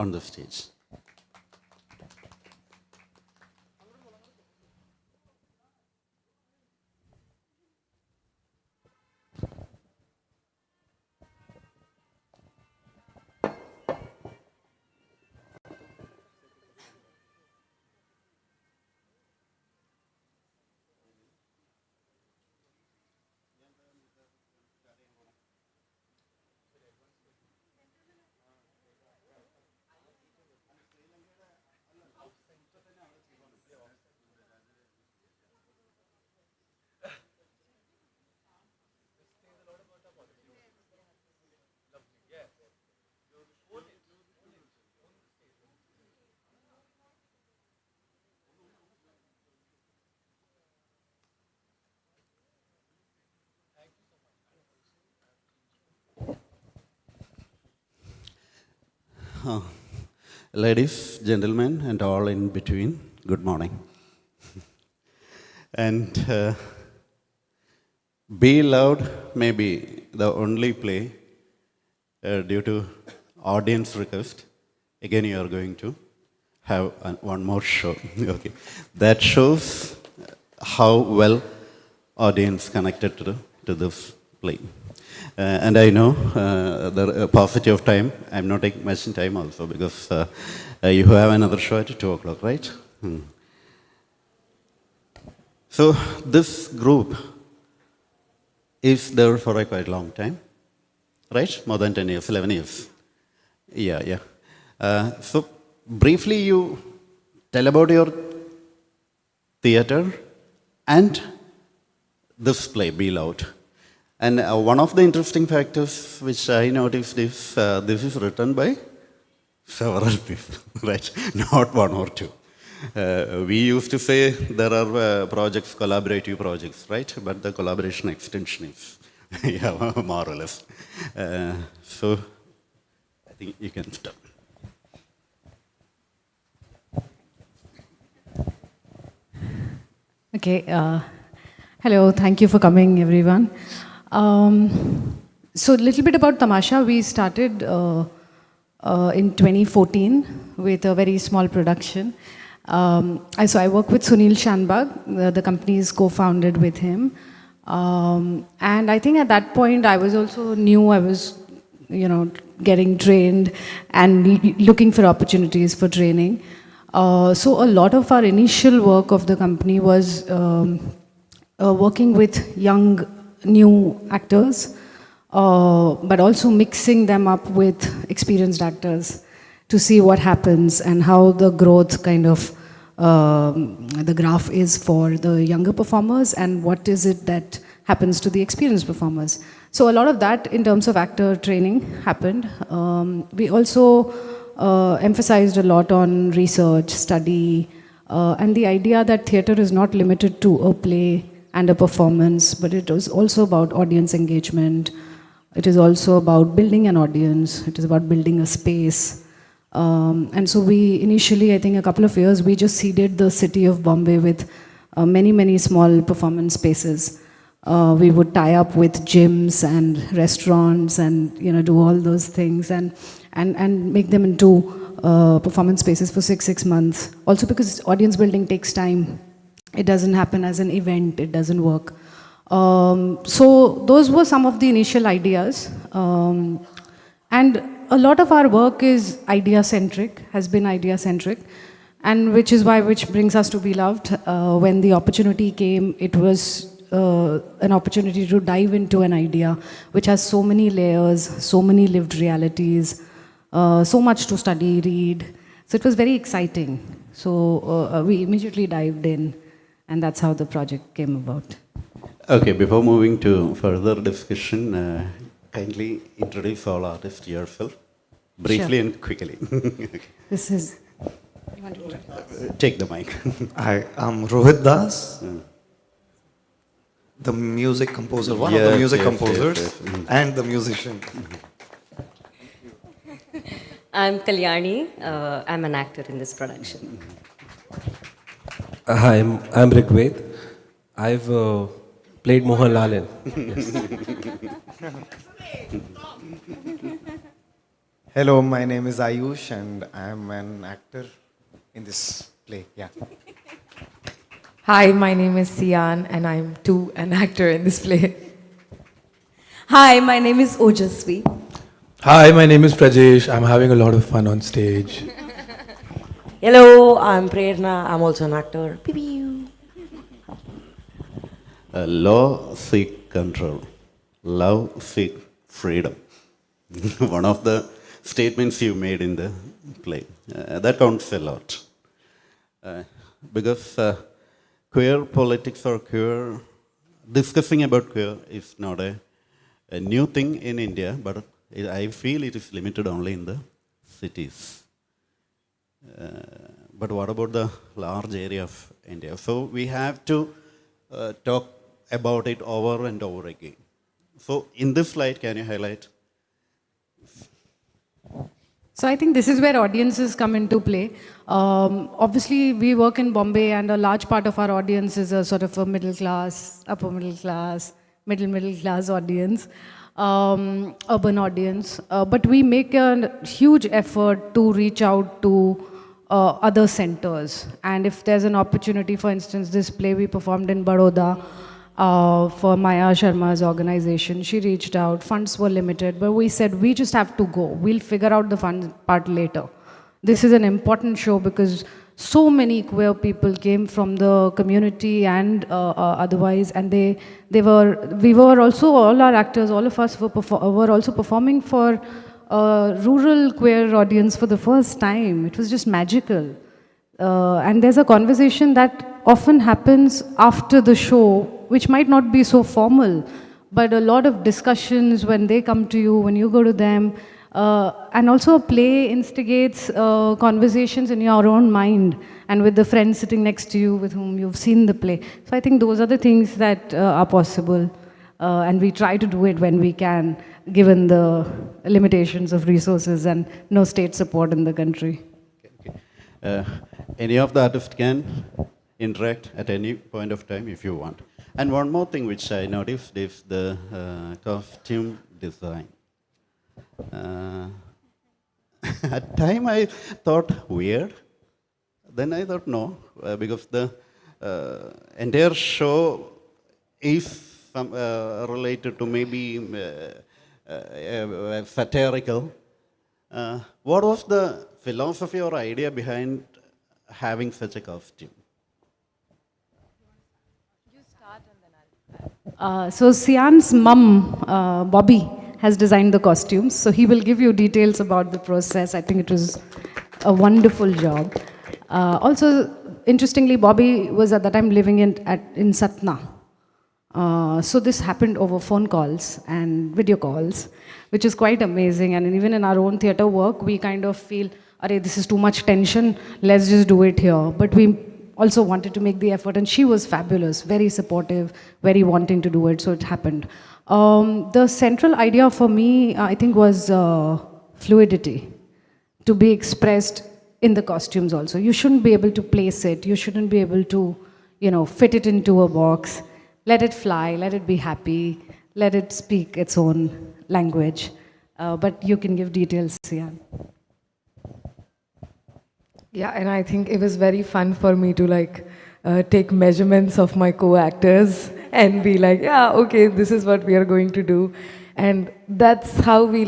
on the stage. Ladies, gentlemen, and all in between, good morning. And Be Loud may be the only play due to audience request. Again, you are going to have one more show. Okay, that shows how well audience connected to this play. And I know the paucity of time, I'm not taking much time also because you have another show at 2 o'clock, right? So this group is there for a quite long time, right? More than 10 years, 11 years. Yeah. So briefly you tell about your theater and this play, Be Loud. And one of the interesting factors which I noticed is this is written by several people, right? Not one or two. We used to say there are projects, collaborative projects, right? But the collaboration extension is yeah, more or less. So I think you can start. Okay. Hello. Thank you for coming, everyone. So a little bit about Tamasha. We started in 2014 with a very small production. So I work with Sunil Shanbag. The company is co-founded with him. And I think at that point I was also new. I was, getting trained and looking for opportunities for training. So a lot of our initial work of the company was working with young, new actors, but also mixing them up with experienced actors to see what happens and how the growth kind of, the graph is for the younger performers and what is it that happens to the experienced performers. So a lot of that in terms of actor training happened. We also emphasized a lot on research, study, and the idea that theatre is not limited to a play and a performance, but it was also about audience engagement. It is also about building an audience. It is about building a space. And so we initially, I think a couple of years, we just seeded the city of Bombay with many small performance spaces. We would tie up with gyms and restaurants and do all those things and make them into performance spaces for six months. Also because audience building takes time. It doesn't happen as an event, it doesn't work. So those were some of the initial ideas. And a lot of our work is idea-centric, has been idea-centric, and which brings us to Be Loved. When the opportunity came, it was an opportunity to dive into an idea which has so many layers, so many lived realities, so much to study, read. So it was very exciting. So we immediately dived in. And that's how the project came about. Okay, before moving to further discussion, kindly introduce all artists yourself, briefly and quickly. Okay. This is... You want to take the mic. Hi, I'm Rohit Das, the music composer, one of the music composers, and the musician. I'm Kalyani. I'm an actor in this production. Hi, I'm Rigved. I've played Mohanlal in. Hello, my name is Ayush and I'm an actor in this play. Yeah. Hi, my name is Sian, and I'm too an actor in this play. Hi, my name is Ojasvi. Hi, my name is Prajesh. I'm having a lot of fun on stage. Hello, I'm Prerna. I'm also an actor. Pew-pew. Law seek control, love seek freedom. One of the statements you made in the play. That counts a lot. Because queer politics or queer, discussing about queer is not a new thing in India, but I feel it is limited only in the cities. But what about the large area of India? So we have to talk about it over and over again. So in this slide, can you highlight? So I think this is where audiences come into play. Obviously, we work in Bombay, and a large part of our audience is a sort of a middle class, upper middle class, middle class audience, urban audience. But we make a huge effort to reach out to other centers. And if there's an opportunity, for instance, this play we performed in Baroda, for Maya Sharma's organization. She reached out, funds were limited, but we said we just have to go. We'll figure out the fund part later. This is an important show because so many queer people came from the community and otherwise, and we were also, all our actors, all of us were also performing for a rural queer audience for the first time. It was just magical. And there's a conversation that often happens after the show, which might not be so formal, but a lot of discussions when they come to you, when you go to them, and also a play instigates conversations in your own mind and with the friends sitting next to you with whom you've seen the play. So I think those are the things that are possible, and we try to do it when we can, given the limitations of resources and no state support in the country. Any of the artists can interact at any point of time if you want. And one more thing which I noticed is the costume design. At time I thought weird, then I thought no, because the entire show is related to maybe satirical. What was the philosophy or idea behind having such a costume? So Sian's mum, Bobby, has designed the costumes. So he will give you details about the process. I think it was a wonderful job. Also, interestingly, Bobby was at that time living in Satna. So this happened over phone calls and video calls, which is quite amazing. And even in our own theatre work, we kind of feel, "Arey, this is too much tension, let's just do it here." But we also wanted to make the effort, and she was fabulous, very supportive, very wanting to do it, so it happened. The central idea for me, I think, was fluidity, to be expressed in the costumes also. You shouldn't be able to place it, you shouldn't be able to, fit it into a box. Let it fly, let it be happy, let it speak its own language. But you can give details, Sian. Yeah, and I think it was very fun for me to take measurements of my co-actors and be like, yeah, okay, this is what we are going to do. And that's how we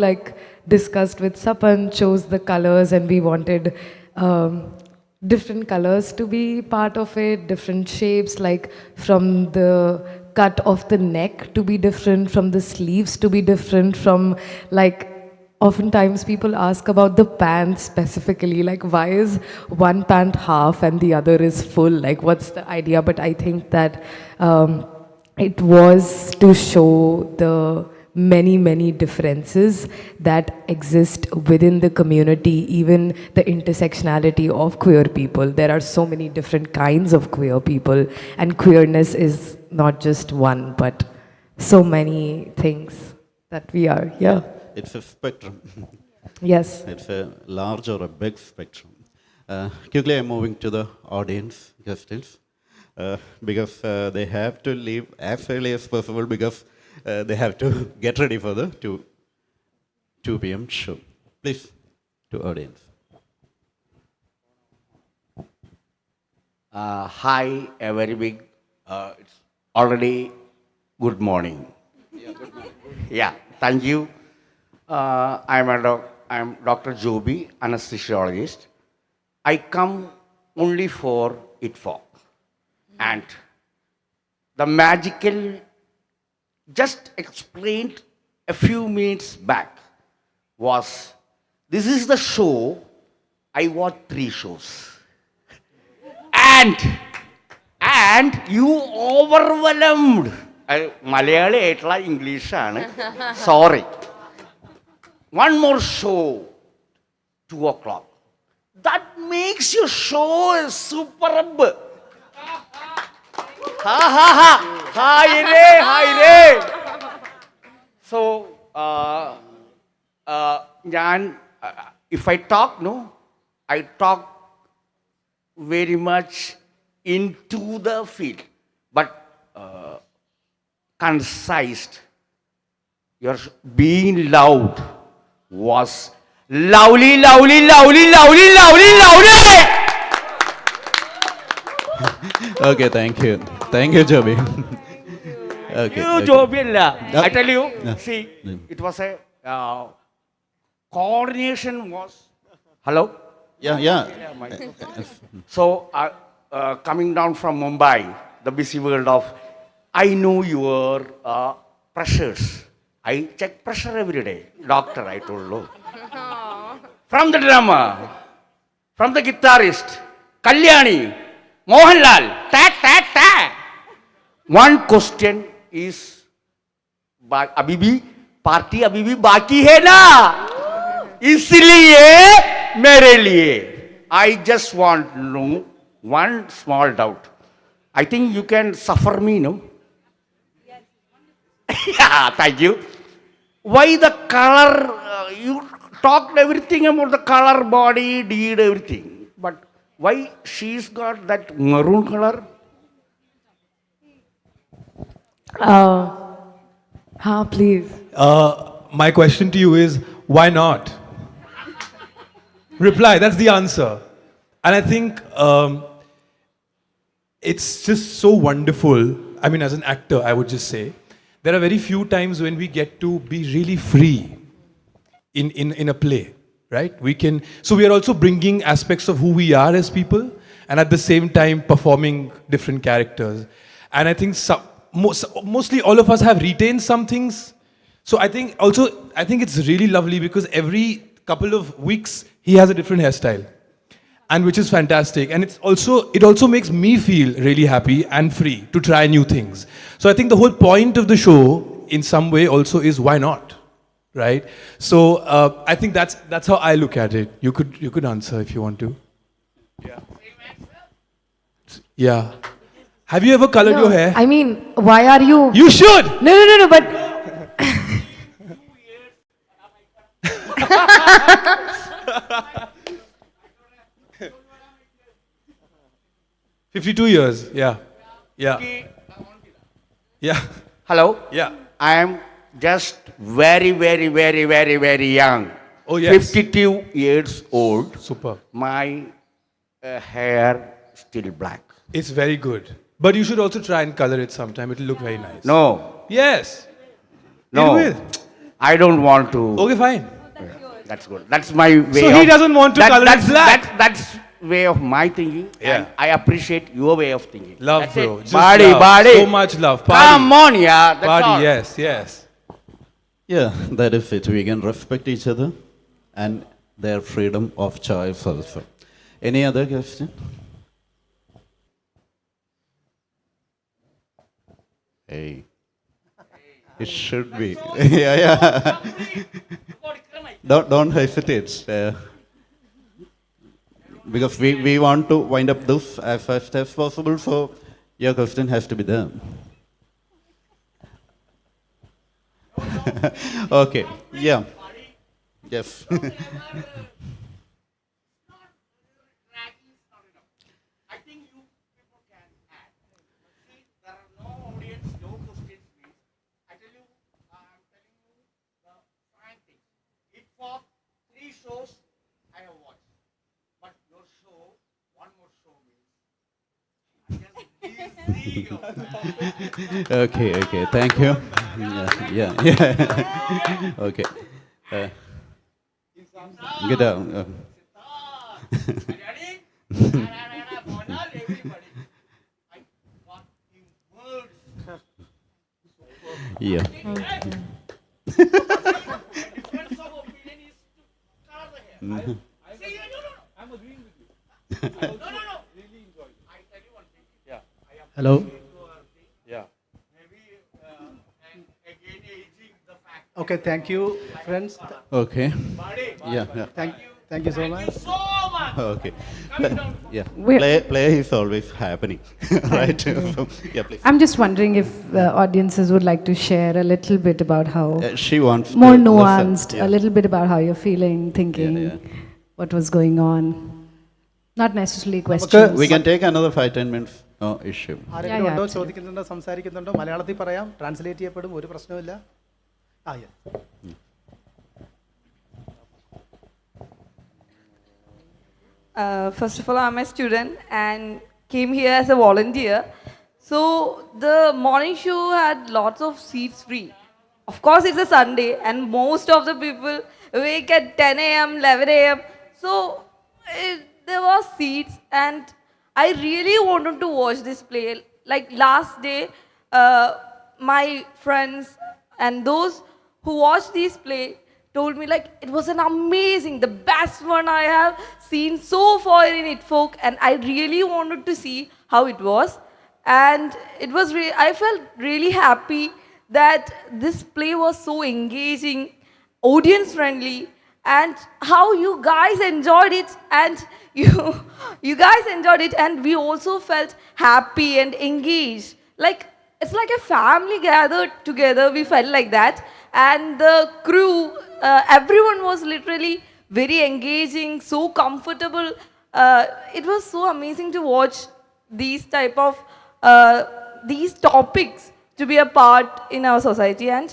discussed with Sapan, chose the colors, and we wanted different colors to be part of it, different shapes, like from the cut of the neck to be different, from the sleeves to be different, from oftentimes people ask about the pants specifically, why is one pant half and the other is full, what's the idea? But I think that it was to show the many differences that exist within the community, even the intersectionality of queer people. There are so many different kinds of queer people, and queerness is not just one, but so many things that we are. Yeah. It's a spectrum. Yes. It's a large or a big spectrum. Quickly, I'm moving to the audience questions because they have to leave as early as possible because they have to get ready for the 2 p.m. show. Please, to audience. Hi, a very big, it's already good morning. Yeah, thank you. I'm Dr. Joby, anesthesiologist. I come only for ITFOC. And the magical just explained a few minutes back was, this is the show, I watched 3 shows. And you overwhelmed. Malayali aitla English aanu. Sorry. One more show, 2 o'clock. That makes your show superb. Ha ha ha. Hi re. So, if I talk, no, I talk very much into the field, but concised. Your being loud was lovely. Okay, thank you. Thank you, Joby. Okay. You okay. Joby, I tell you, Yeah. see, it was a coordination was. Hello? Yeah. So, coming down from Mumbai, the busy world of, I know your pressures. I check pressure every day. Doctor, I told you. From the drummer, from the guitarist, Kalyani, Mohanlal, ta. One question is, अभी भी party अभी भी बाकी है ना? इसलिए मेरे लिए, I just want to know one small doubt. I think you can suffer me, no? Yeah, thank you. Why the color? You talked everything about the color, body, did everything. But why she's got that maroon color? Please. My question to you is, why not? Reply, that's the answer. And I think it's just so wonderful. I mean, as an actor, I would just say, there are very few times when we get to be really free in a play, right? So we are also bringing aspects of who we are as people, and at the same time performing different characters. And I think mostly all of us have retained some things. So I think it's really lovely because every couple of weeks he has a different hairstyle, and which is fantastic. And it also makes me feel really happy and free to try new things. So I think the whole point of the show, in some way, also is why not, right? So I think that's how I look at it. You could answer if you want to. Yeah. Have you ever colored your hair? I mean, why are you... You should! No, but... 52 years, yeah. Hello? Yeah. I am just very young. Oh, yes. 52 years old. Super. My hair still black. It's very good. But you should also try and color it sometime. It'll look very nice. No. Yes. No. It will. I don't want to. Okay, fine. That's good. That's my way. So he doesn't want to color it black. That's way of my thinking. Yeah. And I appreciate your way of thinking. Love, That's bro. it. Just Body. love. So much love. Party. Come on, yeah. That's Party, all. yes. Yeah, that is it. We can respect each other and their freedom of choice also. Any other question? Hey. It should be. Yeah. Don't hesitate. Because we want to wind up this as fast as possible, so your question has to be there. Okay. Yeah. Yes. Okay, thank you. Yeah. Okay. Get down. Yeah. Mhm. Hello. Yeah. Okay, thank you, friends. Okay. Yeah. Thank you so much. Okay. Yeah. We're- Play is always happening, right? So, yeah, please. I'm just wondering if audiences would like to share a little bit about how She wants more to nuanced, listen. Yeah. a little bit about how you're feeling, thinking, Yeah. what was going on. Not necessarily questions. We can take another 5-10 minutes. No issue. ആരെങ്കിലും ഉണ്ടോ, absolutely. ചോദിക്കുന്നുണ്ടോ, സംസാരിക്കുന്നുണ്ടോ? മലയാളത്തിൽ പറയാം, translate ചെയ്യപ്പെടും, ഒരു പ്രശ്നമില്ല. First of all, I'm a student and came here as a volunteer. So the morning show had lots of seats free. Of course, it's a Sunday and most of the people wake at 10 a.m., 11 a.m. So there was seats and I really wanted to watch this play. Like last day, my friends and those who watched this play told me like it was an amazing, the best one I have seen so far in It Folk, and I really wanted to see how it was. And it was I felt really happy that this play was so engaging, audience friendly, and how you guys enjoyed it, and you guys enjoyed it, and we also felt happy and engaged. Like it's like a family gathered together. We felt like that, and the crew, everyone was literally very engaging, so comfortable. It was so amazing to watch these type of these topics to be a part in our society. And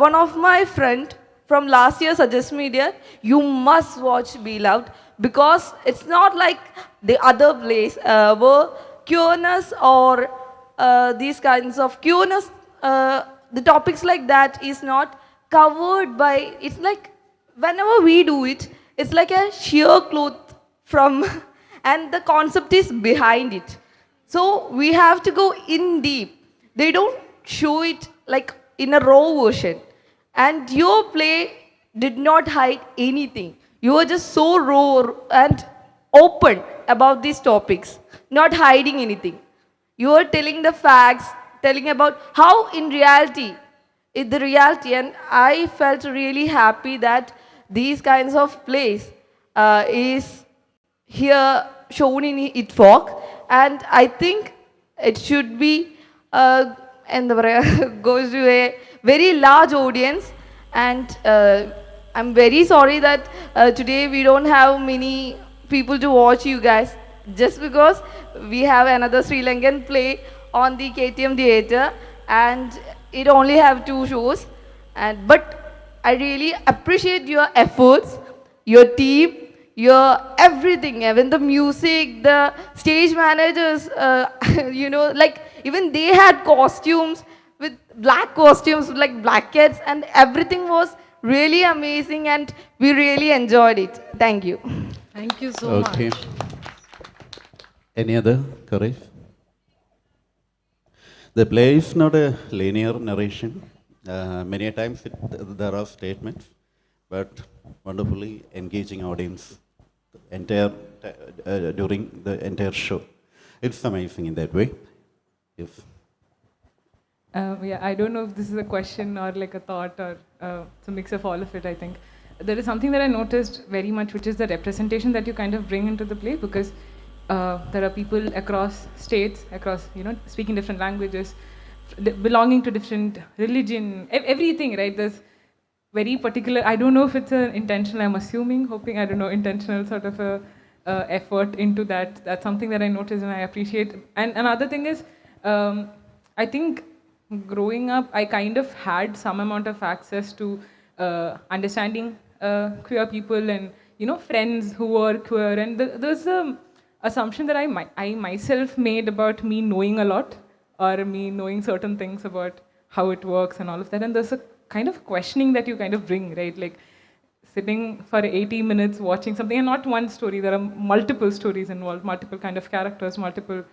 one of my friend from last year suggested me that you must watch Be Loved because it's not like the other plays where queerness or these kinds of queerness, the topics like that is not covered by, it's like whenever we do it, it's like a sheer cloth from, and the concept is behind it. So we have to go in deep. They don't show it like in a raw version. And your play did not hide anything. You were just so raw and open about these topics, not hiding anything. You were telling the facts, telling about how in reality, is the reality. And I felt really happy that these kinds of plays is here shown in It Folk. And I think it should be goes to a very large audience. And I'm very sorry that today we don't have many people to watch you guys, just because we have another Sri Lankan play on the KTM theatre and it only have 2 shows. But I really appreciate your efforts, your team, your everything, even the music, the stage managers, like even they had costumes with black costumes, like black cats, and everything was really amazing and we really enjoyed it. Thank you. Thank you so much. Okay. Any other courage? The play is not a linear narration. Many times there are statements, but wonderfully engaging audience during the entire show. It's amazing in that way. Yes. I don't know if this is a question or like a thought or it's a mix of all of it, I think. There is something that I noticed very much, which is the representation that you kind of bring into the play, because there are people across states, across, speaking different languages, belonging to different religion, everything, right? There's very particular, I don't know if it's an intentional, I'm assuming, hoping, I don't know, intentional sort of a effort into that. That's something that I noticed and I appreciate. And another thing is, I think growing up, I kind of had some amount of access to understanding queer people and, friends who were queer. And there's a assumption that I myself made about me knowing a lot or me knowing certain things about how it works and all of that. And there's a kind of questioning that you kind of bring, right? Like sitting for 80 minutes watching something, and not one story, there are multiple stories involved, multiple kind of characters, multiple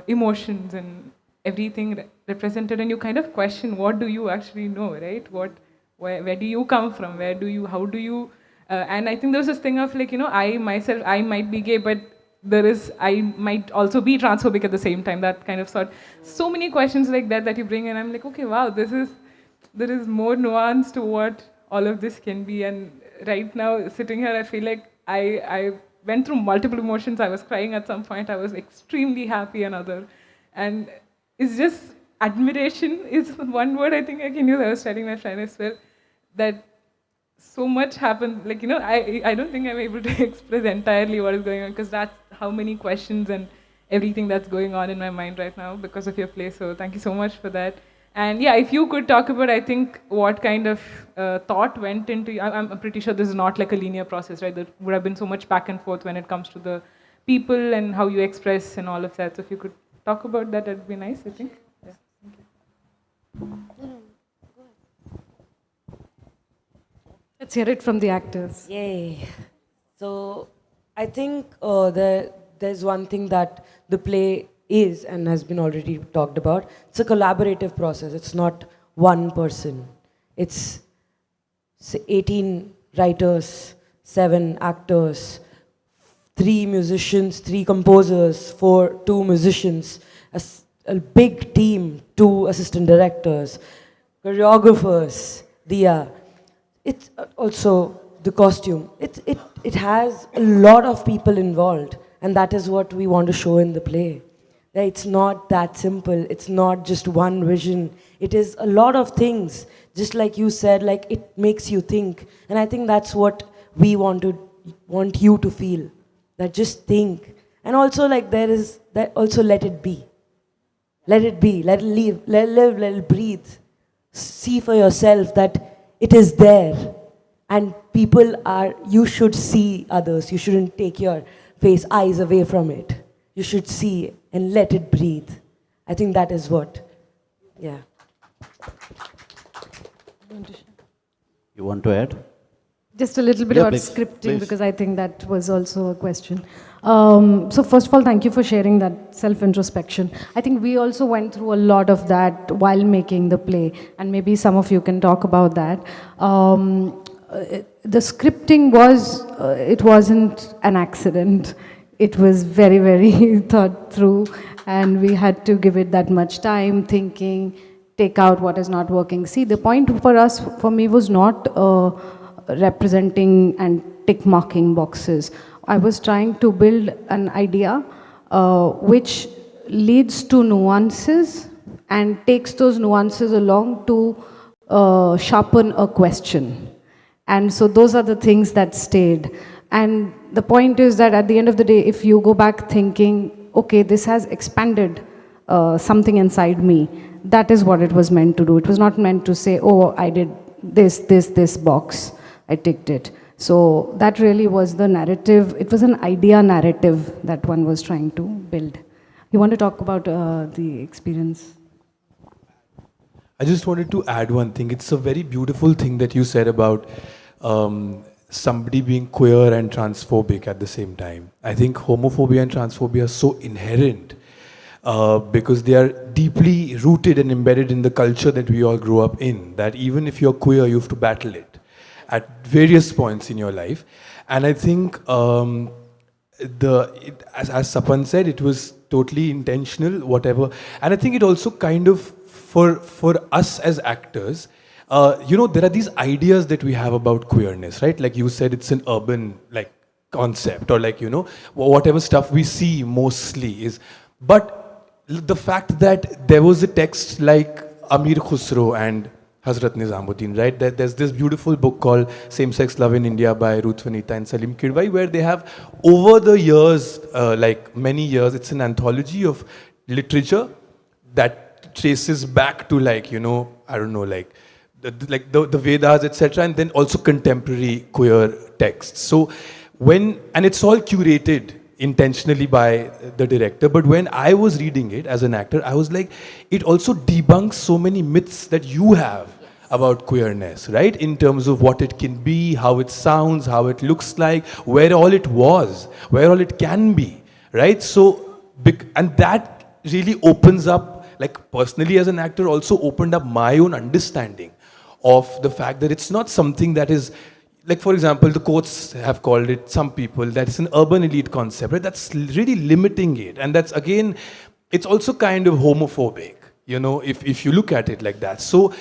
emotions and everything represented, and you kind of question, what do you actually know, right? Where do you come from? How do you, and I think there was this thing of like, I myself, I might be gay, but I might also be transphobic at the same time, that kind of sort. So many questions like that you bring, and I'm like, okay, wow, there is more nuance to what all of this can be. And right now, sitting here, I feel like I went through multiple emotions. I was crying at some point. I was extremely happy another. And it's just admiration is one word I think I can use. I was telling my friend as well that so much happened. Like, I don't think I'm able to express entirely what is going on, because that's how many questions and everything that's going on in my mind right now because of your play. So thank you so much for that. And yeah, if you could talk about, I think, what kind of thought went into, I'm pretty sure this is not like a linear process, right? There would have been so much back and forth when it comes to the people and how you express and all of that. So if you could talk about that, that'd be nice, I think. Yeah, thank you. Let's hear it from the actors. Yay. So I think there's one thing that the play is and has been already talked about. It's a collaborative process. It's not one person. It's 18 writers, 7 actors, 3 musicians, 3 composers, 2 musicians, a big team, 2 assistant directors, choreographers, Diya. It's also the costume. It has a lot of people involved, and that is what we want to show in the play. It's not that simple. It's not just one vision. It is a lot of things. Just like you said, like it makes you think. And I think that's what we want you to feel. That just think. And also like there is that also let it be. Let it be. Let it live. Let it live. Let it breathe. See for yourself that it is there. And you should see others. You shouldn't take your eyes away from it. You should see it and let it breathe. I think that is what, yeah. You want to add? Just a little bit Yeah, about please, scripting, please. because I think that was also a question. So first of all, thank you for sharing that self-introspection. I think we also went through a lot of that while making the play, and maybe some of you can talk about that. The scripting it wasn't an accident. It was very, very thought through, and we had to give it that much time, thinking, take out what is not working. See, the point for me was not representing and tick marking boxes. I was trying to build an idea which leads to nuances and takes those nuances along to sharpen a question. And so those are the things that stayed. And the point is that at the end of the day, if you go back thinking, okay, this has expanded something inside me, that is what it was meant to do. It was not meant to say, oh, I did this box, I ticked it. So that really was the narrative. It was an idea narrative that one was trying to build. You want to talk about the experience? I just wanted to add one thing. It's a very beautiful thing that you said about somebody being queer and transphobic at the same time. I think homophobia and transphobia are so inherent because they are deeply rooted and embedded in the culture that we all grew up in, that even if you're queer, you have to battle it at various points in your life. And I think, as Sapan said, it was totally intentional, whatever. And I think it also kind of, for us as actors, there are these ideas that we have about queerness, right? Like you said, it's an urban concept, or whatever stuff we see mostly is. But the fact that there was a text like Amir Khusro and Hazrat Nizamuddin, right? There's this beautiful book called Same-Sex Love in India by Ruth Vanita and Salim Kidwai, where they have, over the years, many years, it's an anthology of literature that traces back to the Vedas, etc., and then also contemporary queer texts. So and it's all curated intentionally by the director. But when I was reading it as an actor, I was like, it also debunks so many myths that you have about queerness, right? In terms of what it can be, how it sounds, how it looks like, where all it was, where all it can be, right? So, and that really opens up, like personally as an actor, also opened up my own understanding of the fact that it's not something that is, like for example, the courts have called it, some people, that it's an urban elite concept, right? That's really limiting it. And that's again, it's also kind of homophobic, you know, if you look at it like that. So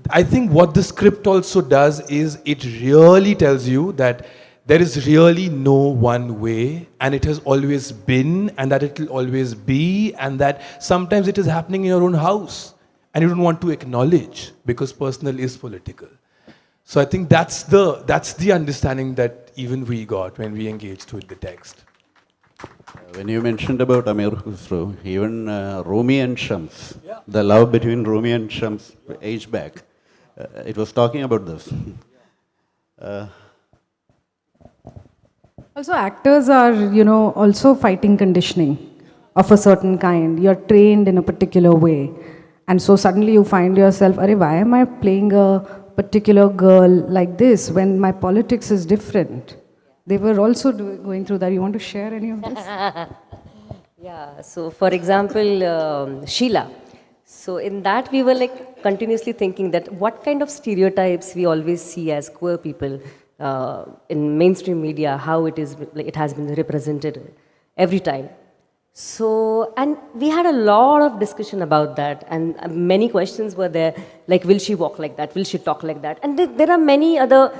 I think what the script also does is it really tells you that there is really no one way, and it has always been, and that it will always be, and that sometimes it is happening in your own house and you don't want to acknowledge because personal is political. So I think that's the understanding that even we got when we engaged with the text. When you mentioned about Amir Khusro, even Rumi and Shams, the love between Rumi and Shams age back, it was talking about this. Also, actors are, also fighting conditioning of a certain kind. You're trained in a particular way. And so suddenly you find yourself, Arey, why am I playing a particular girl like this when my politics is different? They were also going through that. You want to share any of this? Yeah, so for example, Sheila. So in that we were like continuously thinking that what kind of stereotypes we always see as queer people in mainstream media, how it has been represented every time. So, and we had a lot of discussion about that, and many questions were there, like will she walk like that, will she talk like that, and there are many other,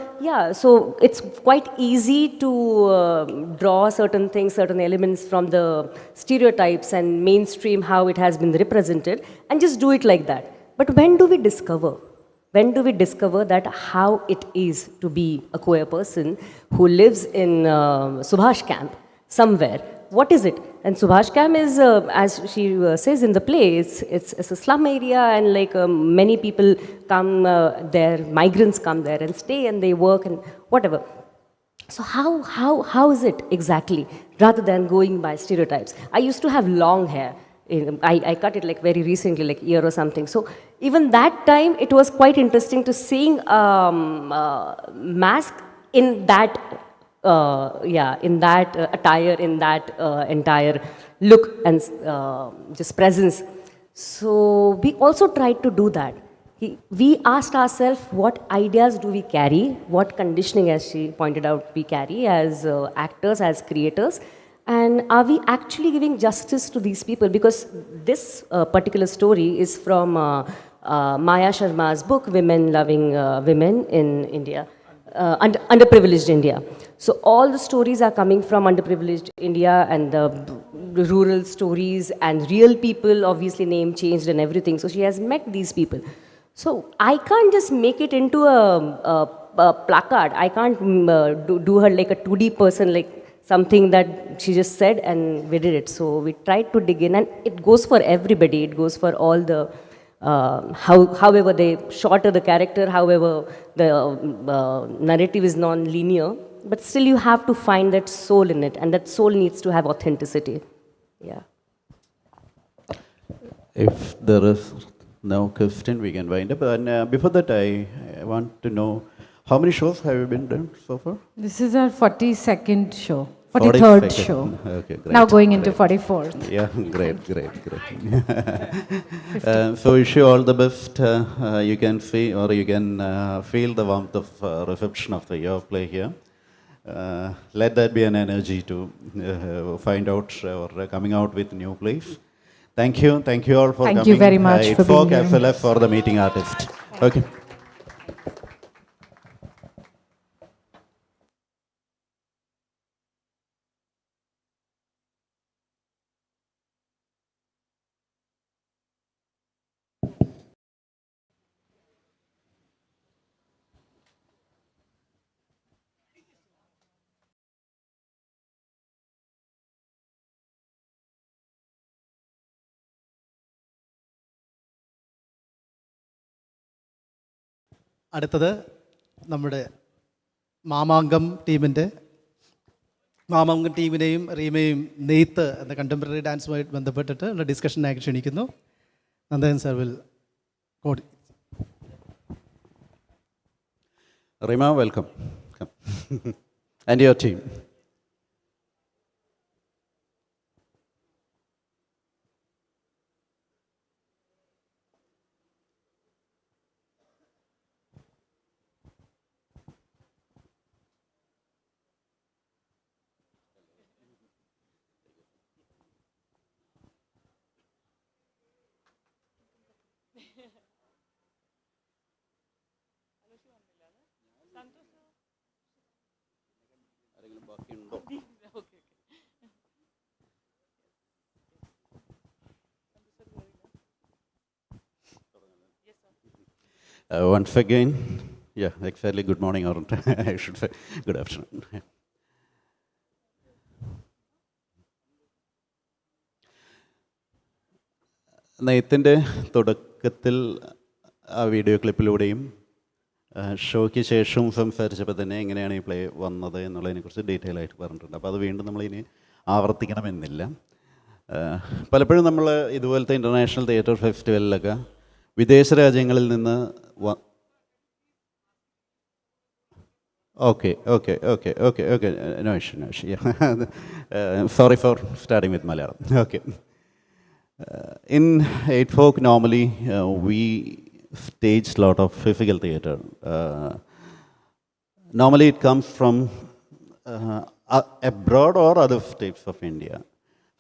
so it's quite easy to draw certain things, certain elements from the stereotypes and mainstream, how it has been represented, and just do it like that. But when do we discover that how it is to be a queer person who lives in Subhash camp somewhere? What is it? And Subhash camp is, as she says in the play, it's a slum area, and like many people come there, migrants come there and stay and they work and whatever. So how is it exactly, rather than going by stereotypes? I used to have long hair. I cut it like very recently, like a year or something. So even that time, it was quite interesting to seeing mask in that attire, in that entire look and just presence. So we also tried to do that. We asked ourselves, what ideas do we carry, what conditioning, as she pointed out, we carry as actors, as creators, and are we actually giving justice to these people? Because this particular story is from Maya Sharma's book, Women Loving Women in India. Underprivileged India. So all the stories are coming from underprivileged India, and the rural stories and real people, obviously name changed and everything. So she has met these people. So I can't just make it into a placard. I can't do her like a 2D person, like something that she just said and we did it. So we tried to dig in, and it goes for everybody. It goes for all the however they shorter the character, however the narrative is non-linear, but still you have to find that soul in it, and that soul needs to have authenticity. Yeah. If there is no question, we can wind up. And before that, I want to know, how many shows have you been done so far? This is our 42nd show. 43rd show. Okay, great. Now going into 44th. Yeah, great. So wish you all the best. You can see, or you can feel the warmth of reception of your play here. Let that be an energy to find out or coming out with new plays. Thank you all for coming. Thank you very much for being here. As well as for the meeting artist. Okay. അടുത്തത് നമ്മുടെ മാമാങ്കം ടീമിൻ്റെ മാമങ്കൻ ടീമിനെയും റീമയും നെയ്ത്ത് എന്ന contemporary ഡാൻസുമായിട്ട് ബന്ധപ്പെട്ടിട്ട് ഉള്ള ഡിസ്കഷനായി ക്ഷണിക്കുന്നു. Nandan sir will code. Rima, welcome. Come. And your team. Once again, yeah, exactly. Good morning, or I should say, good afternoon. നെയ്ത്തിൻ്റെ തുടക്കത്തിൽ ആ വീഡിയോ ക്ലിപ്പിലൂടെയും ഷോയ്ക്ക് ശേഷവും സംസാരിച്ചപ്പോൾ തന്നെ എങ്ങനെയാണ് ഈ പ്ലേ വന്നത് എന്നുള്ളതിനെക്കുറിച്ച് ഡീറ്റെയിൽ ആയിട്ട് പറഞ്ഞിട്ടുണ്ട്. അപ്പോൾ അത് വീണ്ടും നമ്മളിനി ആവർത്തിക്കണമെന്നില്ല. പലപ്പോഴും നമ്മൾ ഇതുപോലത്തെ ഇൻ്റർനാഷണൽ തിയേറ്റർ ഫെസ്റ്റിവലിലൊക്കെ വിദേശ രാജ്യങ്ങളിൽ നിന്ന് okay okay okay okay okay no issue no issue. Sorry for starting with Malayalam. Okay. In 8 Folk, normally we stage a lot of physical theatre. Normally it comes from abroad or other states of India.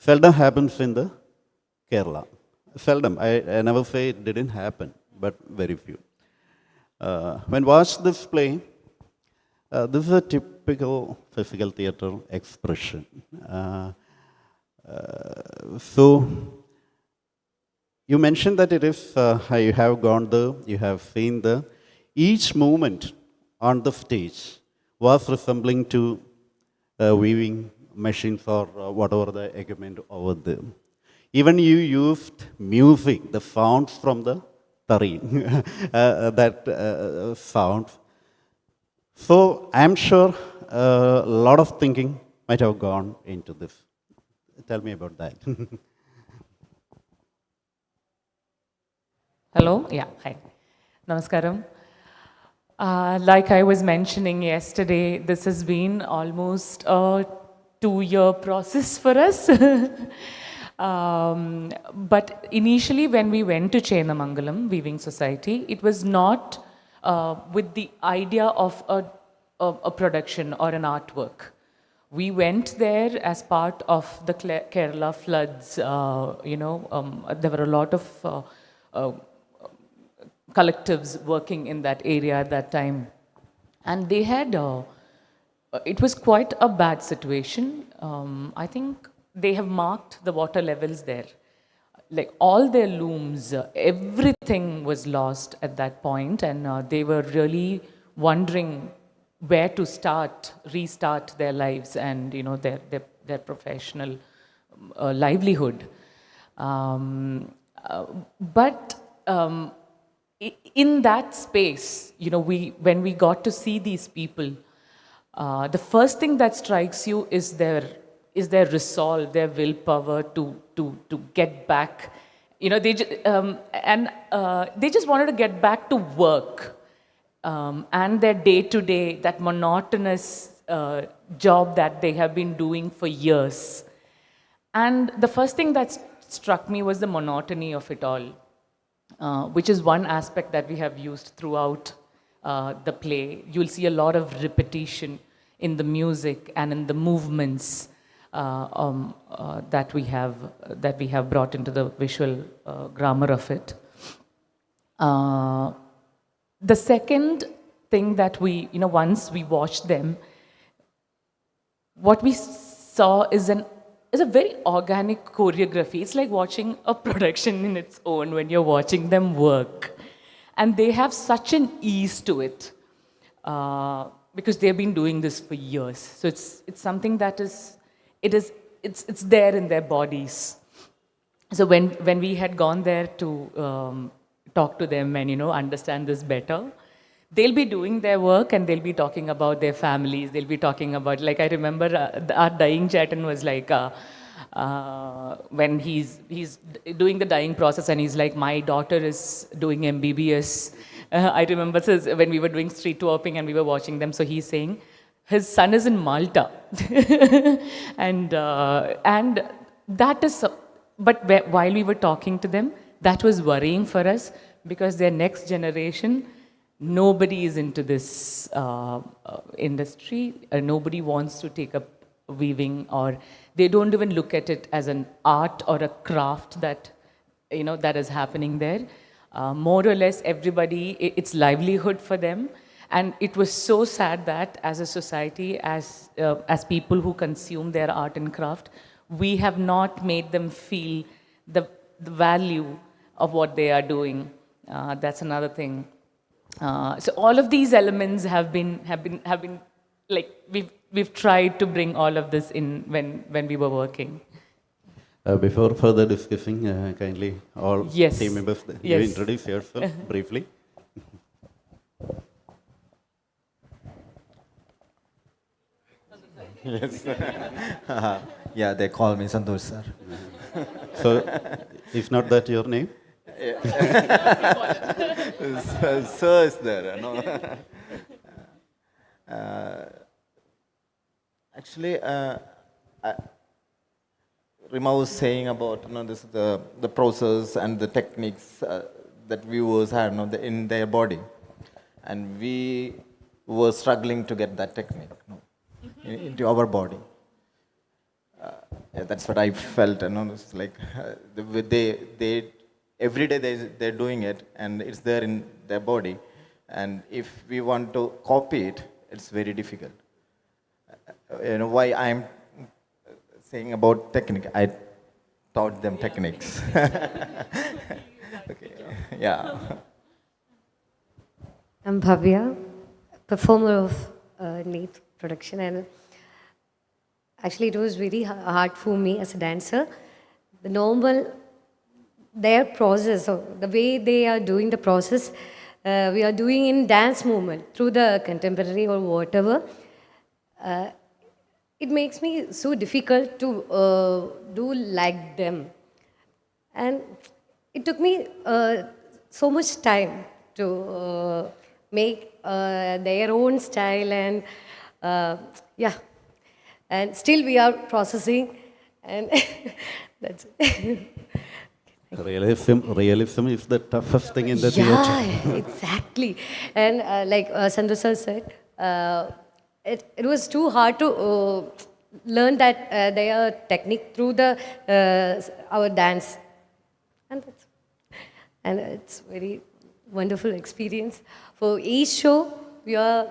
Seldom happens in the Kerala. Seldom. I never say it didn't happen, but very few. When watch this play, this is a typical physical theatre expression. So, you mentioned that it is, you have gone there, you have seen there. Each movement on the stage was resembling to weaving machines or whatever the equipment over there. Even you used music, the sounds from the tari, that sound. So I'm sure a lot of thinking might have gone into this. Tell me about that. Hello, yeah, hi. Namaskaram. Like I was mentioning yesterday, this has been almost a 2-year process for us. But initially when we went to Chenamangalam Weaving Society, it was not with the idea of a production or an artwork. We went there as part of the Kerala floods. There were a lot of collectives working in that area at that time. And they had, it was quite a bad situation. I think they have marked the water levels there. Like all their looms, everything was lost at that point, and they were really wondering where to restart their lives and their professional livelihood. But in that space, when we got to see these people, the first thing that strikes you is their resolve, their willpower to get back. They just wanted to get back to work, and their day-to-day, that monotonous job that they have been doing for years. And the first thing that struck me was the monotony of it all, which is one aspect that we have used throughout the play. You'll see a lot of repetition in the music and in the movements that we have brought into the visual grammar of it. The second thing that we, once we watched them, what we saw is a very organic choreography. It's like watching a production in its own when you're watching them work. And they have such an ease to it because they've been doing this for years. So it's something that it's there in their bodies. So when we had gone there to talk to them and understand this better, they'll be doing their work and they'll be talking about their families. They'll be talking about, like, I remember our dying Chatan was like, when he's doing the dying process and he's like, my daughter is doing MBBS. I remember when we were doing street warping and we were watching them, so he's saying, his son is in Malta. and that is, but while we were talking to them, that was worrying for us because their next generation, nobody is into this industry. Nobody wants to take up weaving, or they don't even look at it as an art or a craft that, that is happening there. More or less, everybody, it's livelihood for them. And it was so sad that as a society, as people who consume their art and craft, we have not made them feel the value of what they are doing. That's another thing. So all of these elements have been like we've tried to bring all of this in when we were working. Before further discussing, kindly all team members, you Yes. introduce yourself briefly. Yes. Yeah, they call me Santosh sir. So, is not that your name? Sir is there, no? Actually, Rima was saying about the process and the techniques that viewers had in their body, and we were struggling to get that technique into our body. Yeah, that's what I felt. It's like they every day they're doing it, and it's there in their body. And if we want to copy it, it's very difficult. Why I'm saying about technique? I taught them techniques. Okay. Yeah. I'm Bhavya, performer of Neythe production, and actually it was very hard for me as a dancer. Their process, or the way they are doing the process, we are doing in dance movement through the contemporary or whatever. It makes me so difficult to do like them. And it took me so much time to make their own style, and yeah. And still we are processing, and that's it. Realism is the toughest thing in the theatre. Yeah, exactly. And like Sandhu sir said, it was too hard to learn that their technique through our dance, and it's very wonderful experience. For each show, we are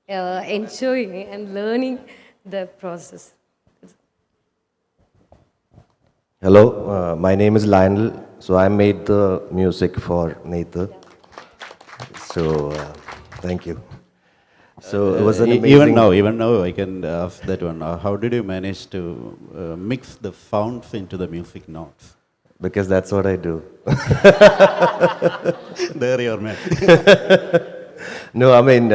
enjoying and learning the process. Hello, my name is Lionel. So I made the music for Neythe. So thank you. So it was an amazing. Even now, I can ask that one. How did you manage to mix the sounds into the music notes? Because that's what I do. There you are, man. No, I mean,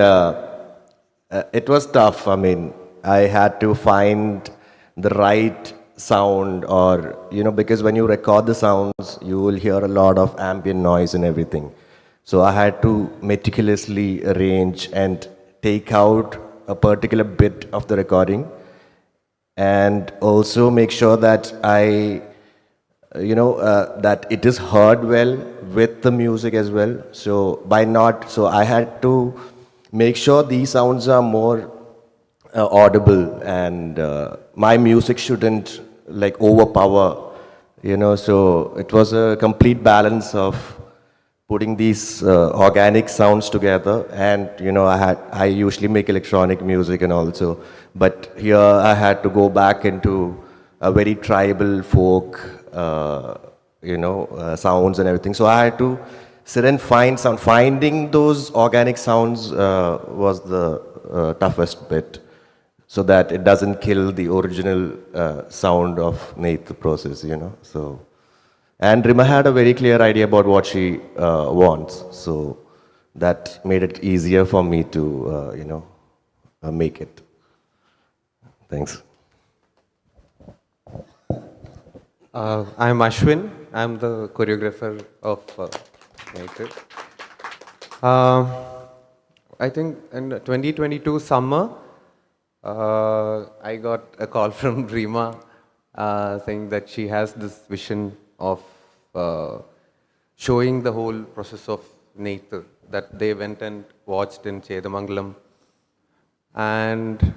it was tough. I mean, I had to find the right sound, or, because when you record the sounds, you will hear a lot of ambient noise and everything. So I had to meticulously arrange and take out a particular bit of the recording, and also make sure that that it is heard well with the music as well. So I had to make sure these sounds are more audible, and my music shouldn't overpower, so it was a complete balance of putting these organic sounds together. And I usually make electronic music and also, but here I had to go back into a very tribal folk sounds and everything. So I had to sit and find sound. Finding those organic sounds was the toughest bit, so that it doesn't kill the original sound of Neythe process, So, and Rima had a very clear idea about what she wants. So that made it easier for me to, make it. Thanks. I'm Ashwin. I'm the choreographer of Neythe. I think in 2022 summer, I got a call from Rima saying that she has this vision of showing the whole process of Neythe that they went and watched in Chedamangalam. And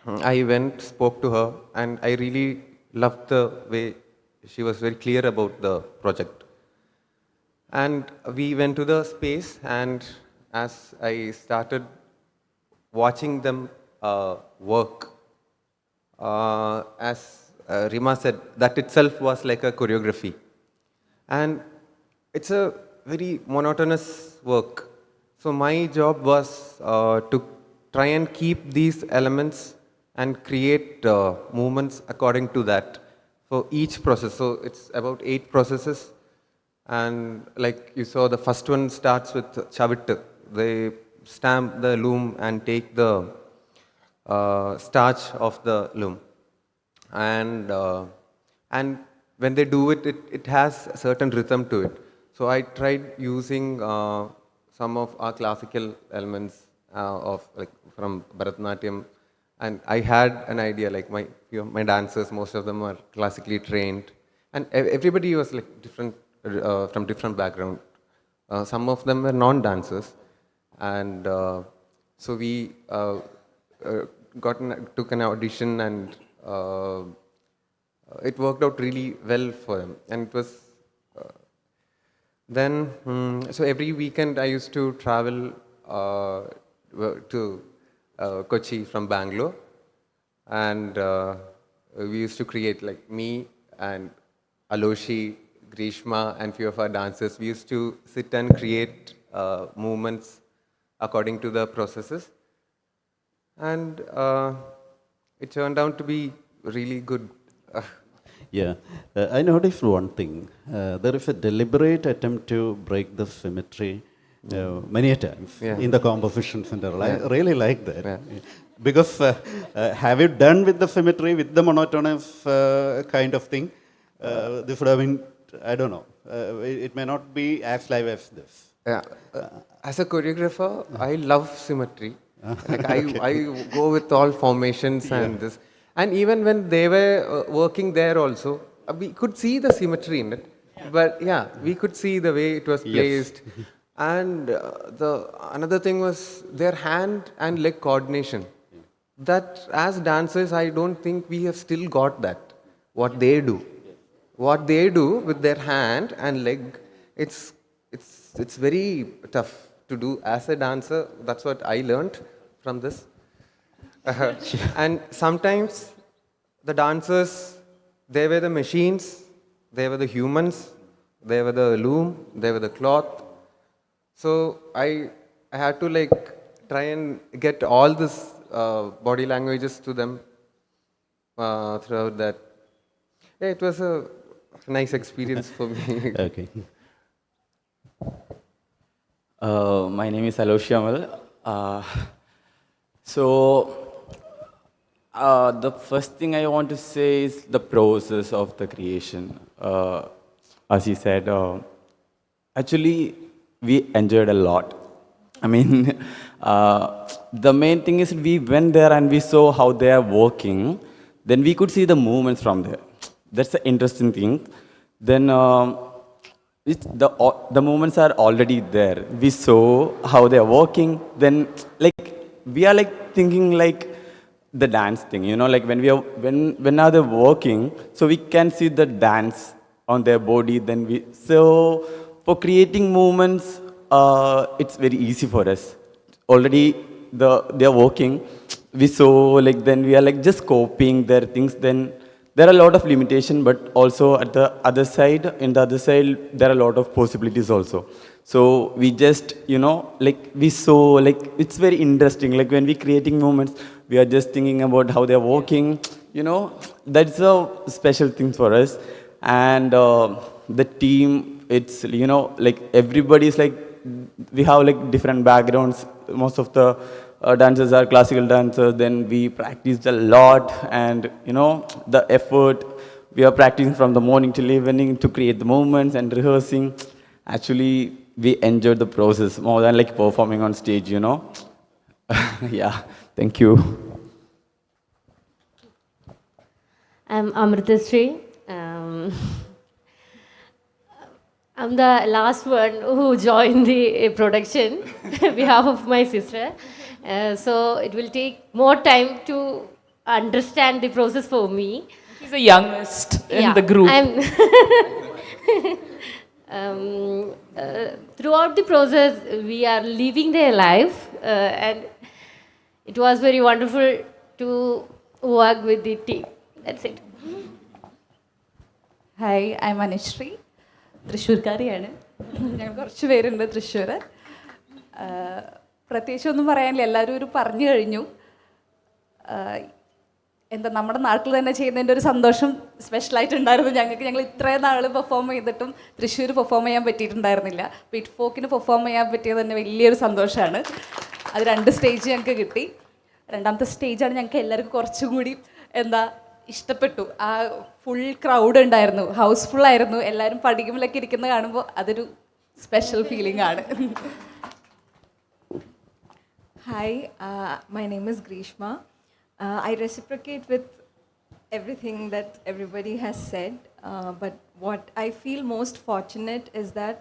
I went, spoke to her, and I really loved the way she was very clear about the project. And we went to the space, and as I started watching them work, as Rima said, that itself was like a choreography. And it's a very monotonous work. So my job was to try and keep these elements and create movements according to that for each process. So it's about 8 processes. And like you saw, the first one starts with chavittu. They stamp the loom and take the starch of the loom. And when they do it, it has a certain rhythm to it. So I tried using some of our classical elements from Bharatanatyam. And I had an idea, like my dancers, most of them are classically trained. And everybody was like different, from different background. Some of them were non-dancers. And so we took an audition, and it worked out really well for them. And it was so every weekend I used to travel to Kochi from Bangalore, and we used to create, like me and Aloshi, Grishma, and few of our dancers, we used to sit and create movements according to the processes, and it turned out to be really good. Yeah, I noticed one thing. There is a deliberate attempt to break the symmetry many a times in the composition center. I really like that. Yeah. Because have you done with the symmetry, with the monotonous kind of thing? This would have been, I don't know, it may not be as live as this. Yeah. As a choreographer, I love symmetry. Like I go with all formations and this. And even when they were working there also, we could see the symmetry in it. But yeah, we could see the way it was placed. Yes. And another thing was their hand and leg coordination. That as dancers, I don't think we have still got that. What they do. What they do with their hand and leg, it's very tough to do as a dancer. That's what I learned from this. And sometimes the dancers, they were the machines, they were the humans, they were the loom, they were the cloth. So I had to like try and get all this body languages to them throughout that. Yeah, it was a nice experience for me. Okay. My name is Amal. The first thing I want to say is the process of the creation. As he said, actually, we enjoyed a lot. I mean, the main thing is we went there and we saw how they are working. Then we could see the movements from there. That's the interesting thing. Then the movements are already there. We saw how they are working. Then we are thinking the dance thing, like when are they working, so we can see the dance on their body. Then so for creating movements, it's very easy for us. Already they are working. We saw then we are just copying their things. Then there are a lot of limitation, but also in the other side, there are a lot of possibilities also. So we just, we saw, it's very interesting. When we creating movements, we are just thinking about how they're walking, that's a special thing for us. And the team, it's, everybody's we have like different backgrounds. Most of the dancers are classical dancers. Then we practiced a lot, and you know the effort. We are practicing from the morning till evening to create the movements and rehearsing. Actually, we enjoyed the process more than like performing on stage. You know. Yeah. Thank you. I'm Amritashree. I'm the last one who joined the production on behalf of my sister. So it will take more time to understand the process for me. She's the youngest in the group. Throughout the process, we are living their life, and it was very wonderful to work with the team. That's it. Hi I am Anushree, തൃശ്ശൂർക്കാരിയാണ്. ഞങ്ങൾ കുറച്ച് പേരുണ്ട് തൃശ്ശൂർ. പ്രത്യേകിച്ച് ഒന്നും പറയാനില്ല, എല്ലാവരും ഒരു പറഞ്ഞു കഴിഞ്ഞു. എന്താ നമ്മുടെ നാട്ടിൽ തന്നെ ചെയ്യുന്നതിൻ്റെ ഒരു സന്തോഷം സ്പെഷ്യലായിട്ടുണ്ടായിരുന്നു ഞങ്ങൾക്ക്. ഞങ്ങൾ ഇത്രയും നാൾ പെർഫോം ചെയ്തിട്ടും തൃശ്ശൂർ പെർഫോം ചെയ്യാൻ പറ്റിയിട്ടുണ്ടായിരുന്നില്ല. പിറ്റ് ഫോക്കിന് പെർഫോം ചെയ്യാൻ പറ്റിയത് തന്നെ വലിയൊരു സന്തോഷമാണ്. അത് 2 സ്റ്റേജ് ഞങ്ങൾക്ക് കിട്ടി. രണ്ടാമത്തെ സ്റ്റേജാണ് ഞങ്ങൾക്ക് എല്ലാവർക്കും കുറച്ചും കൂടി ഇഷ്ടപ്പെട്ടു. ആ ഫുൾ ക്രൗഡ് ഉണ്ടായിരുന്നു, ഹൗസ്ഫുൾ ആയിരുന്നു. എല്ലാവരും പടികമിലൊക്കെ ഇരിക്കുന്നത് കാണുമ്പോൾ അതൊരു സ്പെഷ്യൽ ഫീലിംഗ് ആണ്. Hi, my name is Grishma. I reciprocate with everything that everybody has said, but what I feel most fortunate is that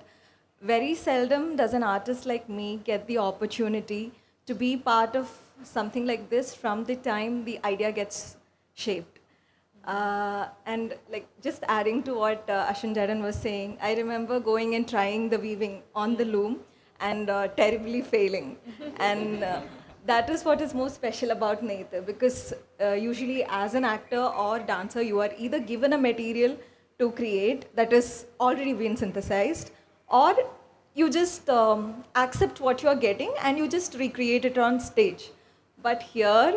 very seldom does an artist like me get the opportunity to be part of something like this from the time the idea gets shaped. And like just adding to what Ashwin Jadan was saying, I remember going and trying the weaving on the loom and terribly failing. And that is what is most special about Neythe, because usually as an actor or dancer, you are either given a material to create that is already been synthesized, or you just accept what you are getting and you just recreate it on stage. But here,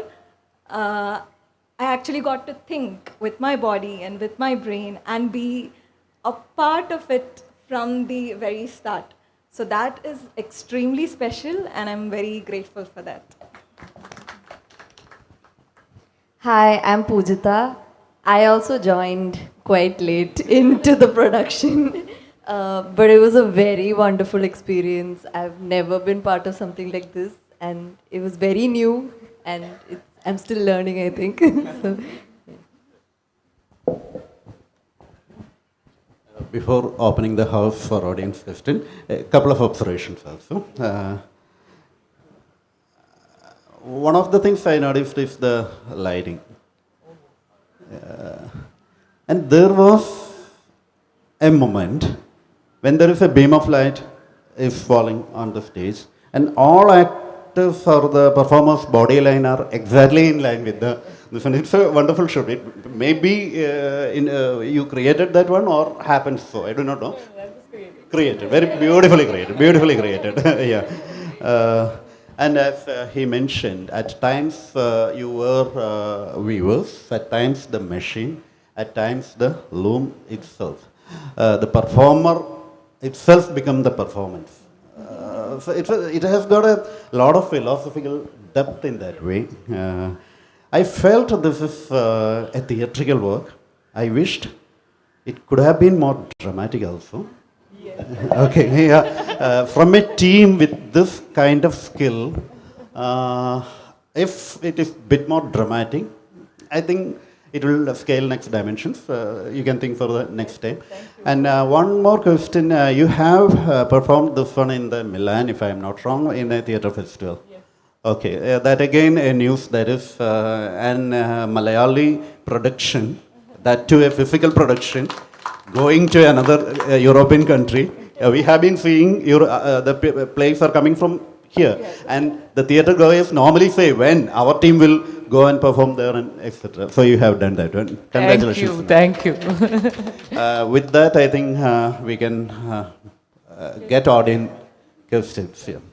I actually got to think with my body and with my brain and be a part of it from the very start. So that is extremely special, and I'm very grateful for that. Hi, I'm Pujita. I also joined quite late into the production, but it was a very wonderful experience. I've never been part of something like this, and it was very new, and I'm still learning, I think. So, Before opening the house for audience question, a couple of observations also. One of the things I noticed is the lighting. And there was a moment when there is a beam of light is falling on the stage, and all actors or the performers' body line are exactly in line with this one. It's a wonderful shot. It maybe you created that one or happens so. I do not know. Created. Very beautifully created. Beautifully created. Yeah. And as he mentioned, at times you were weavers, at times the machine, at times the loom itself. The performer itself becomes the performance. So it has got a lot of philosophical depth in that way. I felt this is a theatrical work. I wished it could have been more dramatic also. Okay, yeah. From a team with this kind of skill, if it is a bit more dramatic, I think it will scale next dimensions. You can think for the next time. And one more question. You have performed this one in the Milan, if I am not wrong, in a theatre festival. Yes. Okay, that again a news that is an Malayali production, that too a physical production, going to another European country. We have been seeing the plays are coming from here, and the theatre goers normally say when our team will go and perform there and etc. So you have done that one. Congratulations. Thank you. With that, I think we can get audience questions here.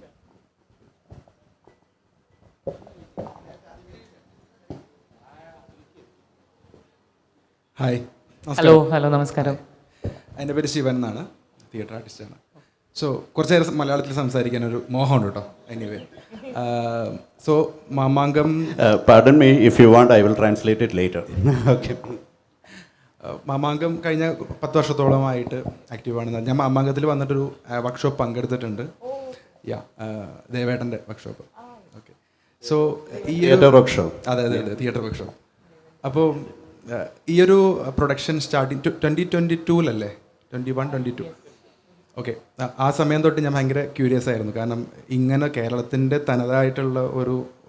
Hi. Hello നമസ്കാരം. എൻ്റെ പേര് ശിവൻ എന്നാണ്, theatre ആർട്ടിസ്റ്റാണ്. So കുറച്ച് നേരം മലയാളത്തിൽ സംസാരിക്കാനൊരു മോഹമുണ്ട് കേട്ടോ. Anyway, so Mamankam. Pardon me, if you want, I will translate it later. Okay. Mamankam കഴിഞ്ഞ 10 വർഷത്തോളമായിട്ട് ആക്റ്റീവാണ്. ഞാൻ മാമാങ്കത്തിൽ വന്നിട്ടൊരു വർക്ക്ഷോപ്പ് പങ്കെടുത്തിട്ടുണ്ട്. ദേവേട്ടൻ്റെ വർക്ക്ഷോപ്പ്. ഓക്കെ. സോ ഈ വർക്ക്ഷോപ്പ്. അതെ അതെ അതെ, തിയേറ്റർ വർക്ക്ഷോപ്പ്. അപ്പോൾ ഈയൊരു പ്രൊഡക്ഷൻ സ്റ്റാർട്ടിങ് 2022 21-22. ഓക്കെ. ആ സമയം തൊട്ട് ഞാൻ ഭയങ്കര ക്യൂരിയസ് ആയിരുന്നു. കാരണം ഇങ്ങനെ കേരളത്തിൻ്റെ തനതായിട്ടുള്ള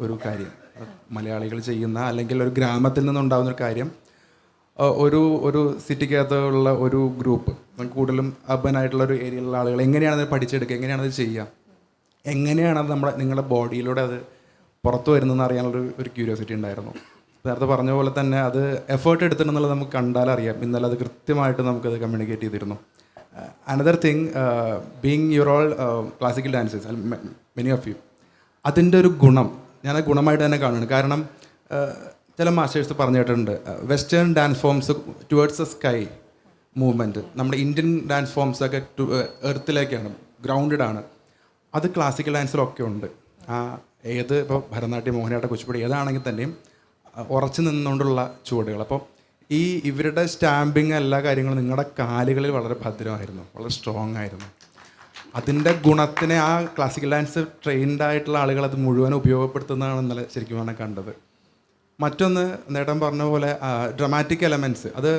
ഒരു കാര്യം, മലയാളികൾ ചെയ്യുന്ന അല്ലെങ്കിൽ ഒരു ഗ്രാമത്തിൽ നിന്നുണ്ടാകുന്ന ഒരു കാര്യം ഒരു സിറ്റിക്കകത്തുള്ള ഒരു ഗ്രൂപ്പ്, കൂടുതലും അർബനായിട്ടുള്ള ഒരു ഏരിയയിലുള്ള ആളുകൾ എങ്ങനെയാണത് പഠിച്ചെടുക്കുക, എങ്ങനെയാണത് ചെയ്യുക, എങ്ങനെയാണത് നിങ്ങളുടെ ബോഡിയിലൂടെ അത് പുറത്തു വരുന്നതെന്ന് അറിയാനുള്ളൊരു ക്യൂരിയോസിറ്റി ഉണ്ടായിരുന്നു. നേരത്തെ പറഞ്ഞ പോലെ തന്നെ അത് എഫേർട്ട് എടുത്തിട്ടുണ്ടെന്നുള്ളത് നമുക്ക് കണ്ടാലറിയാം. ഇന്നലെ അത് കൃത്യമായിട്ട് നമുക്കത് കമ്മ്യൂണിക്കേറ്റ് ചെയ്തിരുന്നു. Another thing, being your all classical dancers, many of you, അതിൻ്റെ ഒരു ഗുണം ഞാൻ ഗുണമായിട്ട് തന്നെ കാണുന്നു. കാരണം ചില മാസ്റ്റേഴ്സ് പറഞ്ഞു കേട്ടിട്ടുണ്ട്, western dance forms towards the sky movement, നമ്മുടെ ഇന്ത്യൻ ഡാൻസ് ഫോംസൊക്കെ എർത്തിലേക്കാണ്, ഗ്രൗണ്ടഡ് ആണ്. അത് ക്ലാസിക്കൽ ഡാൻസിലൊക്കെ ഉണ്ട്. ഏത് ഇപ്പോൾ ഭരതനാട്യം, മോഹിനിയാട്ടം, കുച്ചിപ്പുടി ഏതാണെങ്കിൽ തന്നെയും ഉറച്ചു നിന്നുകൊണ്ടുള്ള ചുവടുകൾ. അപ്പോൾ ഇവരുടെ സ്റ്റാമ്പിങ് എല്ലാ കാര്യങ്ങളും നിങ്ങളുടെ കാലുകളിൽ വളരെ ഭദ്രമായിരുന്നു, വളരെ സ്ട്രോങ് ആയിരുന്നു. അതിൻ്റെ ഗുണത്തിനെ ആ ക്ലാസിക്കൽ ഡാൻസ് ട്രെയിൻഡ് ആയിട്ടുള്ള ആളുകൾ അത് മുഴുവൻ ഉപയോഗപ്പെടുത്തുന്നതാണ് ഇന്നലെ ശരിക്കും പറഞ്ഞാൽ കണ്ടത്. മറ്റൊന്ന്, നേട്ടം പറഞ്ഞ പോലെ ഡ്രമാറ്റിക് എലമെൻറ്റ്സ്, അത്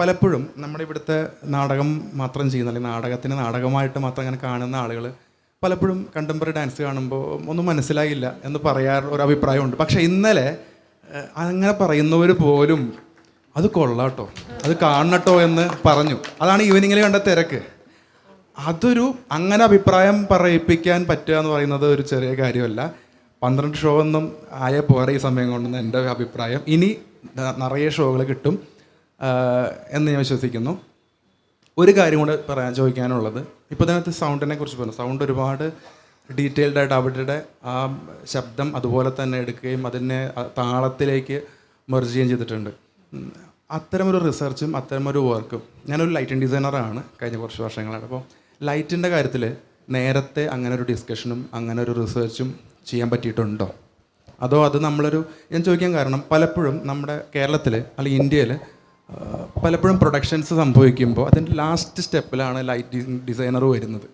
പലപ്പോഴും നമ്മുടെ ഇവിടുത്തെ നാടകം മാത്രം ചെയ്യുന്ന, അല്ലെങ്കിൽ നാടകത്തിന് നാടകമായിട്ട് മാത്രം അങ്ങനെ കാണുന്ന ആളുകൾ പലപ്പോഴും കണ്ടംപററി ഡാൻസ് കാണുമ്പോൾ ഒന്നും മനസ്സിലായില്ല എന്ന് പറയാറ് ഒരു അഭിപ്രായമുണ്ട്. പക്ഷേ ഇന്നലെ അങ്ങനെ പറയുന്നവർ പോലും അത് കൊള്ളാട്ടോ, അത് കാണട്ടോ എന്ന് പറഞ്ഞു. അതാണ് ഈവനിങ്ങിൽ കണ്ട തിരക്ക്. അങ്ങനെ അഭിപ്രായം പറയിപ്പിക്കാൻ പറ്റുക എന്ന് പറയുന്നത് ഒരു ചെറിയ കാര്യമല്ല. 12 ഷോ ഒന്നും ആയ പോരെ ഈ സമയം കൊണ്ടെന്ന് എൻ്റെ അഭിപ്രായം. ഇനി നിറയെ ഷോകൾ കിട്ടും എന്ന് ഞാൻ വിശ്വസിക്കുന്നു. ഒരു കാര്യം കൂടെ ചോദിക്കാനുള്ളത്, ഇപ്പോൾ ഇതിനകത്ത് സൗണ്ടിനെ കുറിച്ച് പറഞ്ഞു. സൗണ്ട് ഒരുപാട് ഡീറ്റെയിൽഡ് ആയിട്ട് അവരുടെ ആ ശബ്ദം അതുപോലെ തന്നെ എടുക്കുകയും അതിനെ താളത്തിലേക്ക് മെർജ് ചെയ്യുകയും ചെയ്തിട്ടുണ്ട്. അത്തരമൊരു റിസർച്ചും അത്തരമൊരു വർക്കും, ഞാനൊരു ലൈറ്റിംഗ് ഡിസൈനറാണ് കഴിഞ്ഞ കുറച്ച് വർഷങ്ങളായിട്ട്. അപ്പോൾ ലൈറ്റിൻ്റെ കാര്യത്തിൽ നേരത്തെ അങ്ങനെ ഒരു ഡിസ്കഷനും അങ്ങനെ ഒരു റിസർച്ചും ചെയ്യാൻ പറ്റിയിട്ടുണ്ടോ? അതോ അത് ഞാൻ ചോദിക്കാൻ കാരണം, പലപ്പോഴും നമ്മുടെ കേരളത്തിൽ അല്ലെങ്കിൽ ഇന്ത്യയിൽ പലപ്പോഴും പ്രൊഡക്ഷൻസ് സംഭവിക്കുമ്പോൾ അതിൻ്റെ ലാസ്റ്റ് സ്റ്റെപ്പിലാണ് ലൈറ്റിംഗ് ഡിസൈനർ വരുന്നത്.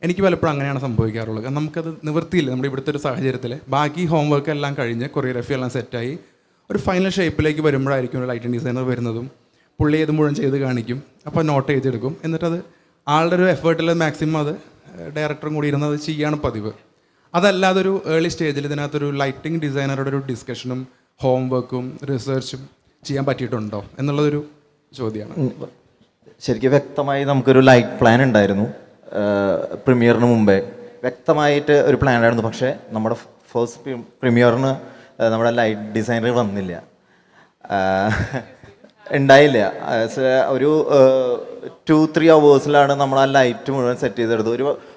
എനിക്ക് പലപ്പോഴും അങ്ങനെയാണ് സംഭവിക്കാറുള്ളത്. കാരണം നമുക്കത് നിവൃത്തിയില്ല. നമ്മുടെ ഇവിടുത്തെ ഒരു സാഹചര്യത്തിൽ ബാക്കി ഹോംവർക്ക് എല്ലാം കഴിഞ്ഞ് കൊറിയോഗ്രാഫി എല്ലാം സെറ്റായി ഒരു ഫൈനൽ ഷേപ്പിലേക്ക് വരുമ്പോഴായിരിക്കും ഒരു ലൈറ്റിംഗ് ഡിസൈനർ വരുന്നതും. പുള്ളി ഇത് മുഴുവൻ ചെയ്ത് കാണിക്കും, അപ്പോൾ നോട്ട് ചെയ്തെടുക്കും. എന്നിട്ടത് ആളുടെ ഒരു എഫേർട്ടിൽ മാക്സിമം അത് ഡയറക്ടറും കൂടി ഇരുന്നത് ചെയ്യാണ് പതിവ്. അതല്ലാതെ ഒരു ഏർലി സ്റ്റേജിൽ ഇതിനകത്തൊരു ലൈറ്റിംഗ് ഡിസൈനറുടെ ഒരു ഡിസ്കഷനും ഹോംവർക്കും റിസർച്ചും ചെയ്യാൻ പറ്റിയിട്ടുണ്ടോ എന്നുള്ളതൊരു ചോദ്യമാണ്. ശരിക്കും വ്യക്തമായി നമുക്കൊരു ലൈറ്റ് പ്ലാൻ ഉണ്ടായിരുന്നു. പ്രീമിയറിന് മുമ്പേ വ്യക്തമായിട്ട് ഒരു പ്ലാൻ ആയിരുന്നു. പക്ഷേ നമ്മുടെ ഫസ്റ്റ് പ്രീമിയറിന് നമ്മുടെ ലൈറ്റ് ഡിസൈനർ വന്നില്ല, ഉണ്ടായില്ല. ഒരു 2-3 hours നമ്മൾ ആ ലൈറ്റ് മുഴുവൻ സെറ്റ് ചെയ്തെടുത്തത്.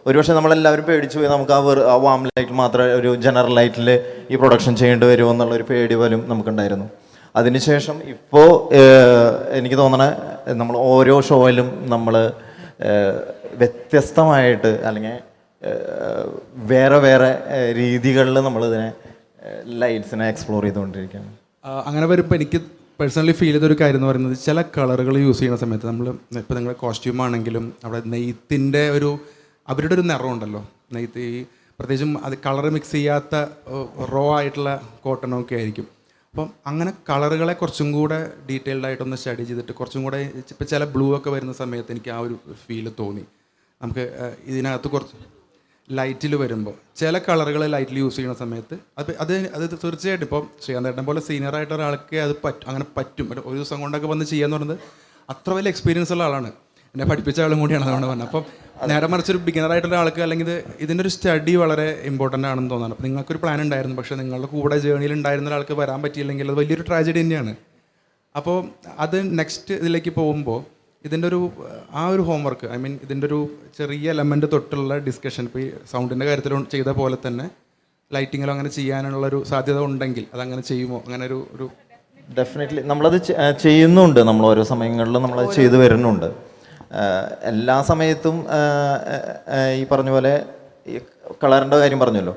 ഒരു പക്ഷേ നമ്മളെല്ലാവരും പേടിച്ചു പോയി, നമുക്ക് ആ വാം ലൈറ്റ് മാത്രമേ ഒരു ജനറൽ ലൈറ്റിൽ ഈ പ്രൊഡക്ഷൻ ചെയ്യേണ്ടി വരുമോ എന്നുള്ളൊരു പേടി പോലും നമുക്കുണ്ടായിരുന്നു. അതിനുശേഷം ഇപ്പോൾ എനിക്ക് തോന്നണേ നമ്മൾ ഓരോ ഷോയിലും നമ്മൾ വ്യത്യസ്തമായിട്ട് അല്ലെങ്കിൽ വേറെ വേറെ രീതികളിൽ നമ്മളിതിനെ ലൈറ്റ്സിനെ എക്സ്പ്ലോർ ചെയ്തുകൊണ്ടിരിക്കുകയാണ്. അങ്ങനെ വരുമ്പോൾ എനിക്ക് പേഴ്സണലി ഫീൽ ചെയ്തൊരു കാര്യം എന്ന് പറയുന്നത്, ചില കളറുകൾ യൂസ് ചെയ്യുന്ന സമയത്ത് നമ്മൾ ഇപ്പോൾ നിങ്ങളുടെ കോസ്റ്റ്യൂം ആണെങ്കിലും അവിടെ നെയ്ത്തിൻ്റെ അവരുടെ ഒരു നിറമുണ്ടല്ലോ, നെയ്ത്ത് ഈ പ്രത്യേകിച്ചും അത് കളർ മിക്സ് ചെയ്യാത്ത റോ ആയിട്ടുള്ള കോട്ടണൊക്കെ ആയിരിക്കും. അപ്പം അങ്ങനെ കളറുകളെ കുറച്ചും കൂടെ ഡീറ്റെയിൽഡ് ആയിട്ടൊന്ന് സ്റ്റഡി ചെയ്തിട്ട് കുറച്ചും കൂടെ ഇപ്പോൾ ചില ബ്ലൂ ഒക്കെ വരുന്ന സമയത്ത് എനിക്ക് ആ ഒരു ഫീല് തോന്നി. നമുക്ക് ഇതിനകത്ത് കുറച്ച് ലൈറ്റിൽ വരുമ്പോൾ ചില കളറുകൾ ലൈറ്റിൽ യൂസ് ചെയ്യുന്ന സമയത്ത് അത് തീർച്ചയായിട്ടും ഇപ്പോൾ ശ്രീകാന്തേട്ടൻ പോലെ സീനിയറായിട്ട് ഒരാൾക്ക് അത് അങ്ങനെ പറ്റും. ഒരു ദിവസം കൊണ്ടൊക്കെ വന്ന് ചെയ്യാന്ന് പറയുന്നത് അത്ര വലിയ എക്സ്പീരിയൻസ് ഉള്ള ആളാണ്, എന്നെ പഠിപ്പിച്ച ആളും കൂടിയാണ് അതുകൊണ്ട് പറഞ്ഞത്. അപ്പം നേരെ മറിച്ചൊരു ബിഗിനറായിട്ടുള്ള ആൾക്ക് അല്ലെങ്കിൽ ഇതിൻ്റെ ഒരു സ്റ്റഡി വളരെ ഇമ്പോർട്ടൻ്റ് ആണെന്ന് തോന്നുന്നു. അപ്പോൾ നിങ്ങൾക്കൊരു പ്ലാൻ ഉണ്ടായിരുന്നു, പക്ഷേ നിങ്ങളുടെ കൂടെ ജേണിയിൽ ഉണ്ടായിരുന്ന ഒരാൾക്ക് വരാൻ പറ്റിയില്ലെങ്കിൽ അത് വലിയൊരു ട്രാജഡി തന്നെയാണ്. അപ്പോൾ അത് നെക്സ്റ്റ് ഇതിലേക്ക് പോകുമ്പോൾ ഇതിൻ്റെ ഒരു ഹോംവർക്ക്, ഐ മീൻ ഇതിൻ്റെ ഒരു ചെറിയ എലമെൻറ്റ് തൊട്ടുള്ള ഡിസ്കഷൻ, ഇപ്പോൾ ഈ സൗണ്ടിൻ്റെ കാര്യത്തിൽ ചെയ്ത പോലെ തന്നെ ലൈറ്റിങ്ങിലോ അങ്ങനെ ചെയ്യാനുള്ളൊരു സാധ്യത ഉണ്ടെങ്കിൽ അതങ്ങനെ ചെയ്യുമോ? അങ്ങനെ ഡെഫിനറ്റ്ലി നമ്മളത് ചെയ്യുന്നുണ്ട്. നമ്മൾ ഓരോ സമയങ്ങളിലും നമ്മളത് ചെയ്തു വരുന്നുണ്ട്. എല്ലാ സമയത്തും ഈ പറഞ്ഞ പോലെ ഈ കളറിൻ്റെ കാര്യം പറഞ്ഞല്ലോ,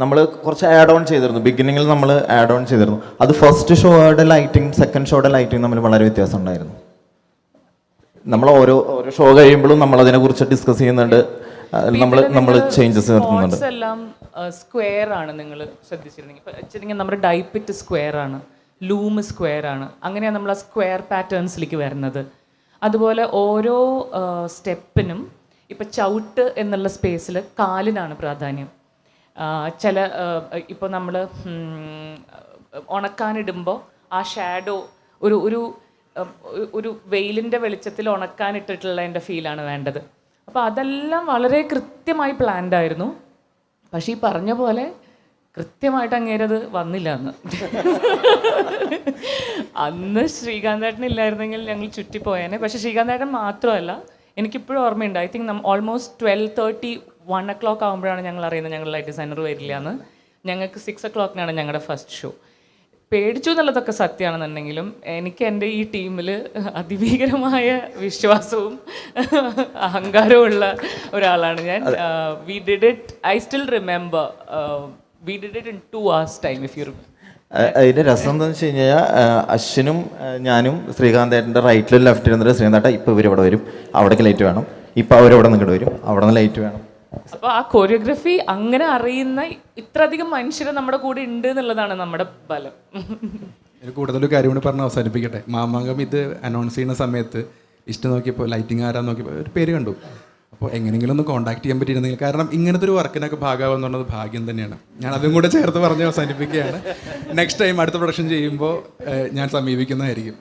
നമ്മൾ കുറച്ച് ആഡ് ഓൺ ചെയ്തിരുന്നു. ബിഗിനിങ്ങിൽ നമ്മൾ ആഡ് ഓൺ ചെയ്തിരുന്നു. അത് ഫസ്റ്റ് ഷോയുടെ ലൈറ്റിംഗ് സെക്കൻഡ് ഷോയുടെ ലൈറ്റിംഗ് തമ്മിൽ വളരെ വ്യത്യാസം ഉണ്ടായിരുന്നു. നമ്മൾ ഓരോ ഷോ കഴിയുമ്പോഴും നമ്മൾ അതിനെക്കുറിച്ച് ഡിസ്കസ് ചെയ്യുന്നുണ്ട്, നമ്മൾ ചേഞ്ചസ് വരുത്തുന്നുണ്ട്. എല്ലാം സ്ക്വയർ ആണ്. നിങ്ങൾ ശ്രദ്ധിച്ചിരുന്നെങ്കിൽ നമ്മുടെ ഡൈപ്പിറ്റ് സ്ക്വയർ ആണ്, ലൂം സ്ക്വയർ ആണ്. അങ്ങനെയാണ് നമ്മൾ ആ സ്ക്വയർ പാറ്റേൺസിലേക്ക് വരുന്നത്. അതുപോലെ ഓരോ സ്റ്റെപ്പിനും ഇപ്പം ചവിട്ട് എന്നുള്ള സ്പേസിൽ കാലിനാണ് പ്രാധാന്യം. ചില ഇപ്പോൾ നമ്മൾ ഉണക്കാനിടുമ്പോൾ ആ ഷാഡോ ഒരു ഒരു ഒരു വെയിലിൻ്റെ വെളിച്ചത്തിൽ ഉണക്കാനിട്ടിട്ടുള്ള എൻ്റെ ഫീലാണ് വേണ്ടത്. അപ്പോൾ അതെല്ലാം വളരെ കൃത്യമായി പ്ലാൻഡ് ആയിരുന്നു. പക്ഷേ ഈ പറഞ്ഞ പോലെ കൃത്യമായിട്ട് അങ്ങേരത് വന്നില്ല അന്ന് ശ്രീകാന്തേട്ടൻ ഇല്ലായിരുന്നെങ്കിൽ ഞങ്ങൾ ചുറ്റിപ്പോയേനെ. പക്ഷേ ശ്രീകാന്തേട്ടൻ മാത്രമല്ല, എനിക്കിപ്പോഴും ഓർമ്മയുണ്ട്. ഐ തിങ്ക് ഓൾമോസ്റ്റ് 12:30 1 o'clock ആകുമ്പോഴാണ് ഞങ്ങൾ അറിയുന്നത് ഞങ്ങൾ ലൈറ്റ് ഡിസൈനർ വരില്ല എന്ന്. ഞങ്ങൾക്ക് 6 o'clockനാണ് ഞങ്ങളുടെ ഫസ്റ്റ് ഷോ. പേടിച്ചു എന്നുള്ളതൊക്കെ സത്യമാണെന്നുണ്ടെങ്കിലും എനിക്ക് എൻ്റെ ഈ ടീമിൽ അതിഭീകരമായ വിശ്വാസവും അഹങ്കാരവും ഉള്ള ഒരാളാണ് ഞാൻ. We did it, I still remember, we did it in 2 hours time if you remember. അതിൻ്റെ രസം എന്താണെന്ന് വെച്ച് കഴിഞ്ഞാൽ അശ്വിനും ഞാനും ശ്രീകാന്തേട്ടൻ്റെ റൈറ്റിലും ലെഫ്റ്റിലും നിന്നിട്ട് ശ്രീകാന്തേട്ട ഇപ്പോൾ ഇവരിവിടെ വരും, അവിടേക്ക് ലൈറ്റ് വേണം, ഇപ്പോൾ അവരവിടെ നിങ്ങോട്ട് വരും, അവിടെ നിന്ന് ലൈറ്റ് വേണം. അപ്പോൾ ആ കൊറിയോഗ്രഫി അങ്ങനെ അറിയുന്ന ഇത്രയധികം മനുഷ്യർ നമ്മുടെ കൂടെ ഉണ്ട് എന്നുള്ളതാണ് നമ്മുടെ ബലം. കൂടുതലൊരു കാര്യം കൂടി പറഞ്ഞ് അവസാനിപ്പിക്കട്ടെ. മാമാങ്കം ഇത് അനൗൺസ് ചെയ്യുന്ന സമയത്ത് ലിസ്റ്റ് നോക്കിയപ്പോൾ ലൈറ്റിംഗ് ആരാന്ന് നോക്കിയപ്പോൾ ഒരു പേര് കണ്ടു. അപ്പോൾ എങ്ങനെയെങ്കിലും ഒന്ന് കോൺടാക്ട് ചെയ്യാൻ പറ്റിയിരുന്നെങ്കിൽ, കാരണം ഇങ്ങനത്തെ ഒരു വർക്കിനൊക്കെ ഭാഗമാകുക എന്നുള്ളത് ഭാഗ്യം തന്നെയാണ്. ഞാൻ അതും കൂടെ ചേർത്ത് പറഞ്ഞ് അവസാനിപ്പിക്കുകയാണ്. നെക്സ്റ്റ് ടൈം അടുത്ത പ്രൊഡക്ഷൻ ചെയ്യുമ്പോൾ ഞാൻ സമീപിക്കുന്നതായിരിക്കും.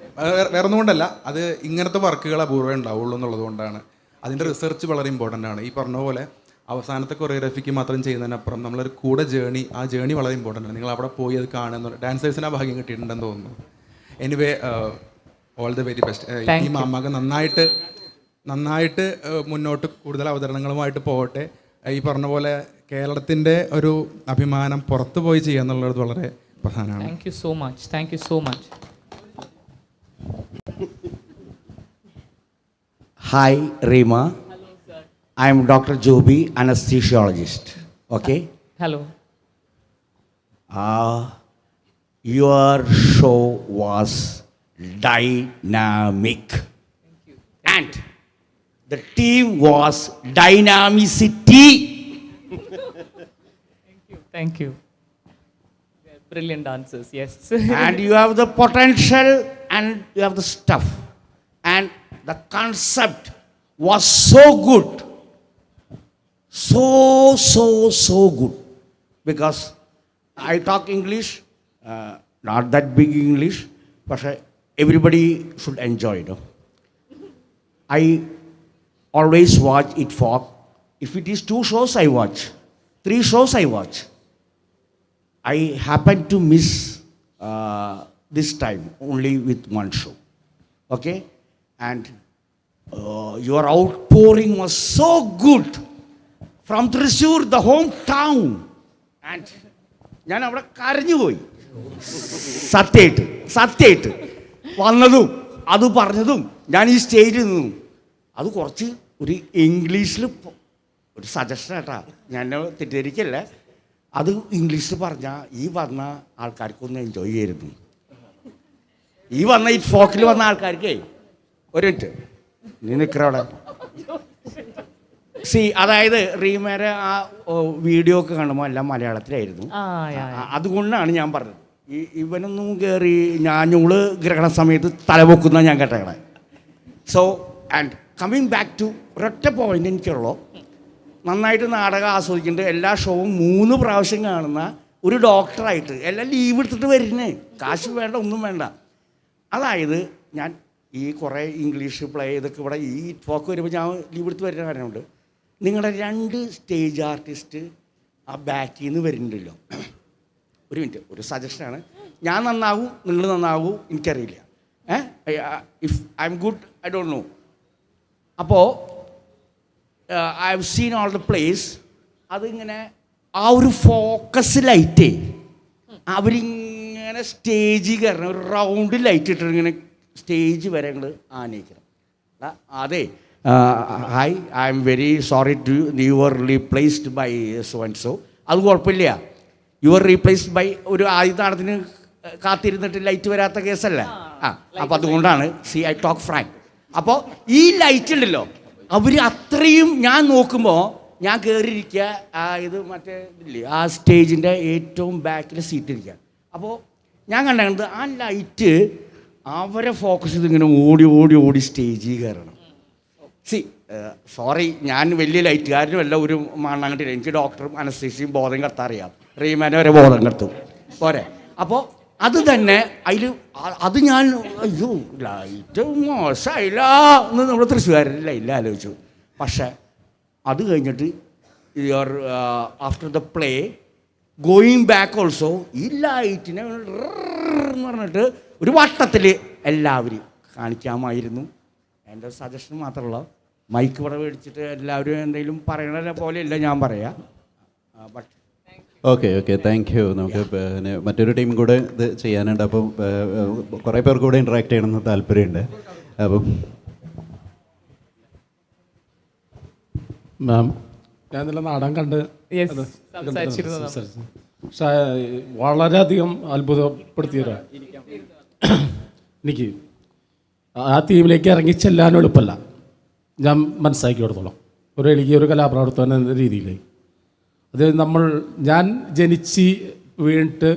വേറെ ഒന്നും കൊണ്ടല്ല, അത് ഇങ്ങനത്തെ വർക്കുകൾ അപൂർവം ഉണ്ടാവുള്ളൂ എന്നുള്ളത് കൊണ്ടാണ്. അതിൻ്റെ റിസർച്ച് വളരെ ഇമ്പോർട്ടൻ്റ് ആണ്. ഈ പറഞ്ഞ പോലെ അവസാനത്തെ കൊറിയോഗ്രാഫിക്ക് മാത്രം ചെയ്യുന്നതിനപ്പുറം നമ്മളൊരു കൂടെ ആ ജേണി വളരെ ഇമ്പോർട്ടൻ്റ് ആണ്. നിങ്ങൾ അവിടെ പോയി അത് കാണുന്ന ഡാൻസേഴ്സിന് ആ ഭാഗ്യം കിട്ടിയിട്ടുണ്ടെന്ന് തോന്നുന്നു. Anyway all the very best. ഈ മാമാങ്കം നന്നായിട്ട് മുന്നോട്ട് കൂടുതൽ അവതരണങ്ങളുമായിട്ട് പോകട്ടെ. ഈ പറഞ്ഞ പോലെ കേരളത്തിൻ്റെ ഒരു അഭിമാനം പുറത്തു പോയി ചെയ്യുക എന്നുള്ളത് വളരെ പ്രധാനമാണ്. Thank you so much. Thank you so much. Hi, Rima. I am Dr. Joby, anesthesiologist. Okay? Hello. Your show was dynamic. Thank you. And the team was dynamicity. Thank you. They're brilliant dancers, yes. And you have the potential and you have the stuff. And the concept was so good. So good. Because I talk English, not that big English, but everybody should enjoy it. I always watch it for, if it is 2 shows I watch, 3 shows I watch. I happen to miss this time only with 1 show. Okay? And your outpouring was so good from Thrissur, the hometown. And ഞാൻ അവിടെ കരഞ്ഞുപോയി. സത്യമായിട്ട് വന്നതും അത് പറഞ്ഞതും ഞാൻ ഈ സ്റ്റേജിൽ നിന്നും അത് കുറച്ച് ഒരു ഇംഗ്ലീഷിൽ ഒരു സജഷൻ കേട്ടാ, ഞാൻ തെറ്റിദ്ധരിക്കല്ല, അത് ഇംഗ്ലീഷിൽ പറഞ്ഞാൽ ഈ വന്ന ആൾക്കാർക്കൊന്ന് എൻജോയ് ചെയ്തിരുന്നു. ഈ വന്ന ഈ ഫോക്കിൽ വന്ന ആൾക്കാർക്കേ ഒരു മിനിറ്റ് നീ നിൽക്കറവിടെ. അതായത് റീമേരെ ആ വീഡിയോ ഒക്കെ കാണുമ്പോൾ എല്ലാം മലയാളത്തിലായിരുന്നു. അതുകൊണ്ടാണ് ഞാൻ പറഞ്ഞത്. ഇവനൊന്നും കയറി ഞാഞ്ഞൂള് ഗ്രഹണ സമയത്ത് തലപൊക്കുന്ന ഞാൻ കേട്ടേക്കണേ. So and coming back to ഒരൊറ്റ പോയിന്റ് എനിക്കുള്ളൂ. നന്നായിട്ട് നാടകം ആസ്വദിക്കുന്നുണ്ട്. എല്ലാ ഷോവും 3 പ്രാവശ്യം കാണുന്ന ഒരു ഡോക്ടറായിട്ട് എല്ലാം ലീവ് എടുത്തിട്ട് വരുന്നേ, കാശ് വേണ്ട ഒന്നും വേണ്ട. അതായത് ഞാൻ ഈ കുറേ ഇംഗ്ലീഷ് പ്ലേ ഇതൊക്കെ ഇവിടെ ഈ ഫോക്ക് വരുമ്പോൾ ഞാൻ ലീവ് എടുത്ത് വരുന്ന കാര്യമുണ്ട്. നിങ്ങളുടെ 2 സ്റ്റേജ് ആർട്ടിസ്റ്റ് ആ ബാക്കിൽ നിന്ന് വരുന്നുണ്ടല്ലോ, ഒരു മിനിറ്റ്, ഒരു സജഷനാണ്. ഞാൻ നന്നാവും നിങ്ങൾ നന്നാവൂ എനിക്കറിയില്ല. If I am good I don't know. അപ്പോൾ I have seen all the place. അതിങ്ങനെ ആ ഒരു ഫോക്കസിലായിട്ടേ അവരിങ്ങനെ സ്റ്റേജിൽ കയറണം, ഒരു റൗണ്ട് ലൈറ്റ് ഇട്ടിട്ട് ഇങ്ങനെ സ്റ്റേജ് വരെ ഞങ്ങൾ ആനയിക്കണം. അതെ, hi I am very sorry to you are replaced by so and so. അത് കുഴപ്പമില്ല. യു ആർ റീപ്ലേസ്ഡ് ബൈ ഒരു ആയുധാനത്തിന് കാത്തിരുന്നിട്ട് ലൈറ്റ് വരാത്ത കേസല്ലേ. അപ്പോൾ അതുകൊണ്ടാണ് ഐ ടോക്ക് ഫ്രാങ്ക്. അപ്പോൾ ഈ ലൈറ്റ് ഉണ്ടല്ലോ, അവർ അത്രയും ഞാൻ നോക്കുമ്പോൾ ഞാൻ കയറിയിരിക്കുക ഇത് മറ്റേ ഇതില്ലേ ആ സ്റ്റേജിൻ്റെ ഏറ്റവും ബാക്കിൽ സീറ്റ് ഇരിക്കുക. അപ്പോൾ ഞാൻ കണ്ടത് ആ ലൈറ്റ് അവരെ ഫോക്കസ് ചെയ്ത് ഇങ്ങനെ ഓടി ഓടി ഓടി സ്റ്റേജിൽ കയറണം. സോറി, ഞാൻ വലിയ ലൈറ്റുകാരനും അല്ല, ഒരു മണ്ണാങ്കട്ടില്ല. എനിക്ക് ഡോക്ടറും അനസ്തേഷ്യയും ബോധം കെടുത്താൻ അറിയാം. റീമാനെ വരെ ബോധം കെടുത്തും പോരെ. അപ്പോൾ അത് തന്നെ അതിൽ അത് ഞാൻ അയ്യോ ലൈറ്റ് മോശമായില്ല എന്ന് നമ്മുടെ തൃശ്ശൂർകാരില്ല ഇല്ല ആലോചിച്ചു. പക്ഷേ അത് കഴിഞ്ഞിട്ട് your after the play going back also ഈ ലൈറ്റിനെ എന്ന് പറഞ്ഞിട്ട് ഒരു വട്ടത്തിൽ എല്ലാവരും കാണിക്കാമായിരുന്നു. എൻ്റെ സജഷൻ മാത്രമല്ല, മൈക്ക് ഇവിടെ മേടിച്ചിട്ട് എല്ലാവരും എന്തെങ്കിലും പറയണ പോലെയല്ല ഞാൻ പറയാം. But okay thank you. നമുക്ക് പിന്നെ മറ്റൊരു ടീം കൂടെ ഇത് ചെയ്യാനുണ്ട്. അപ്പം കുറേ പേർക്ക് കൂടെ ഇൻട്രാക്ട് ചെയ്യണമെന്ന് താല്പര്യമുണ്ട്. അപ്പം മാം, ഞാൻ ഇന്നലെ നാടകം കണ്ട് പക്ഷേ വളരെയധികം അത്ഭുതപ്പെടുത്തിയതാണ് എനിക്ക്. ആ ടീമിലേക്ക് ഇറങ്ങി ചെല്ലാനും എളുപ്പമല്ല, ഞാൻ മനസ്സിലാക്കി കൊടുത്തോളാം. എനിക്ക് ഒരു കലാപ്രവർത്തകൻ എന്ന രീതിയിലേക്ക് അത് ഞാൻ ജനിച്ച് വീണിട്ട്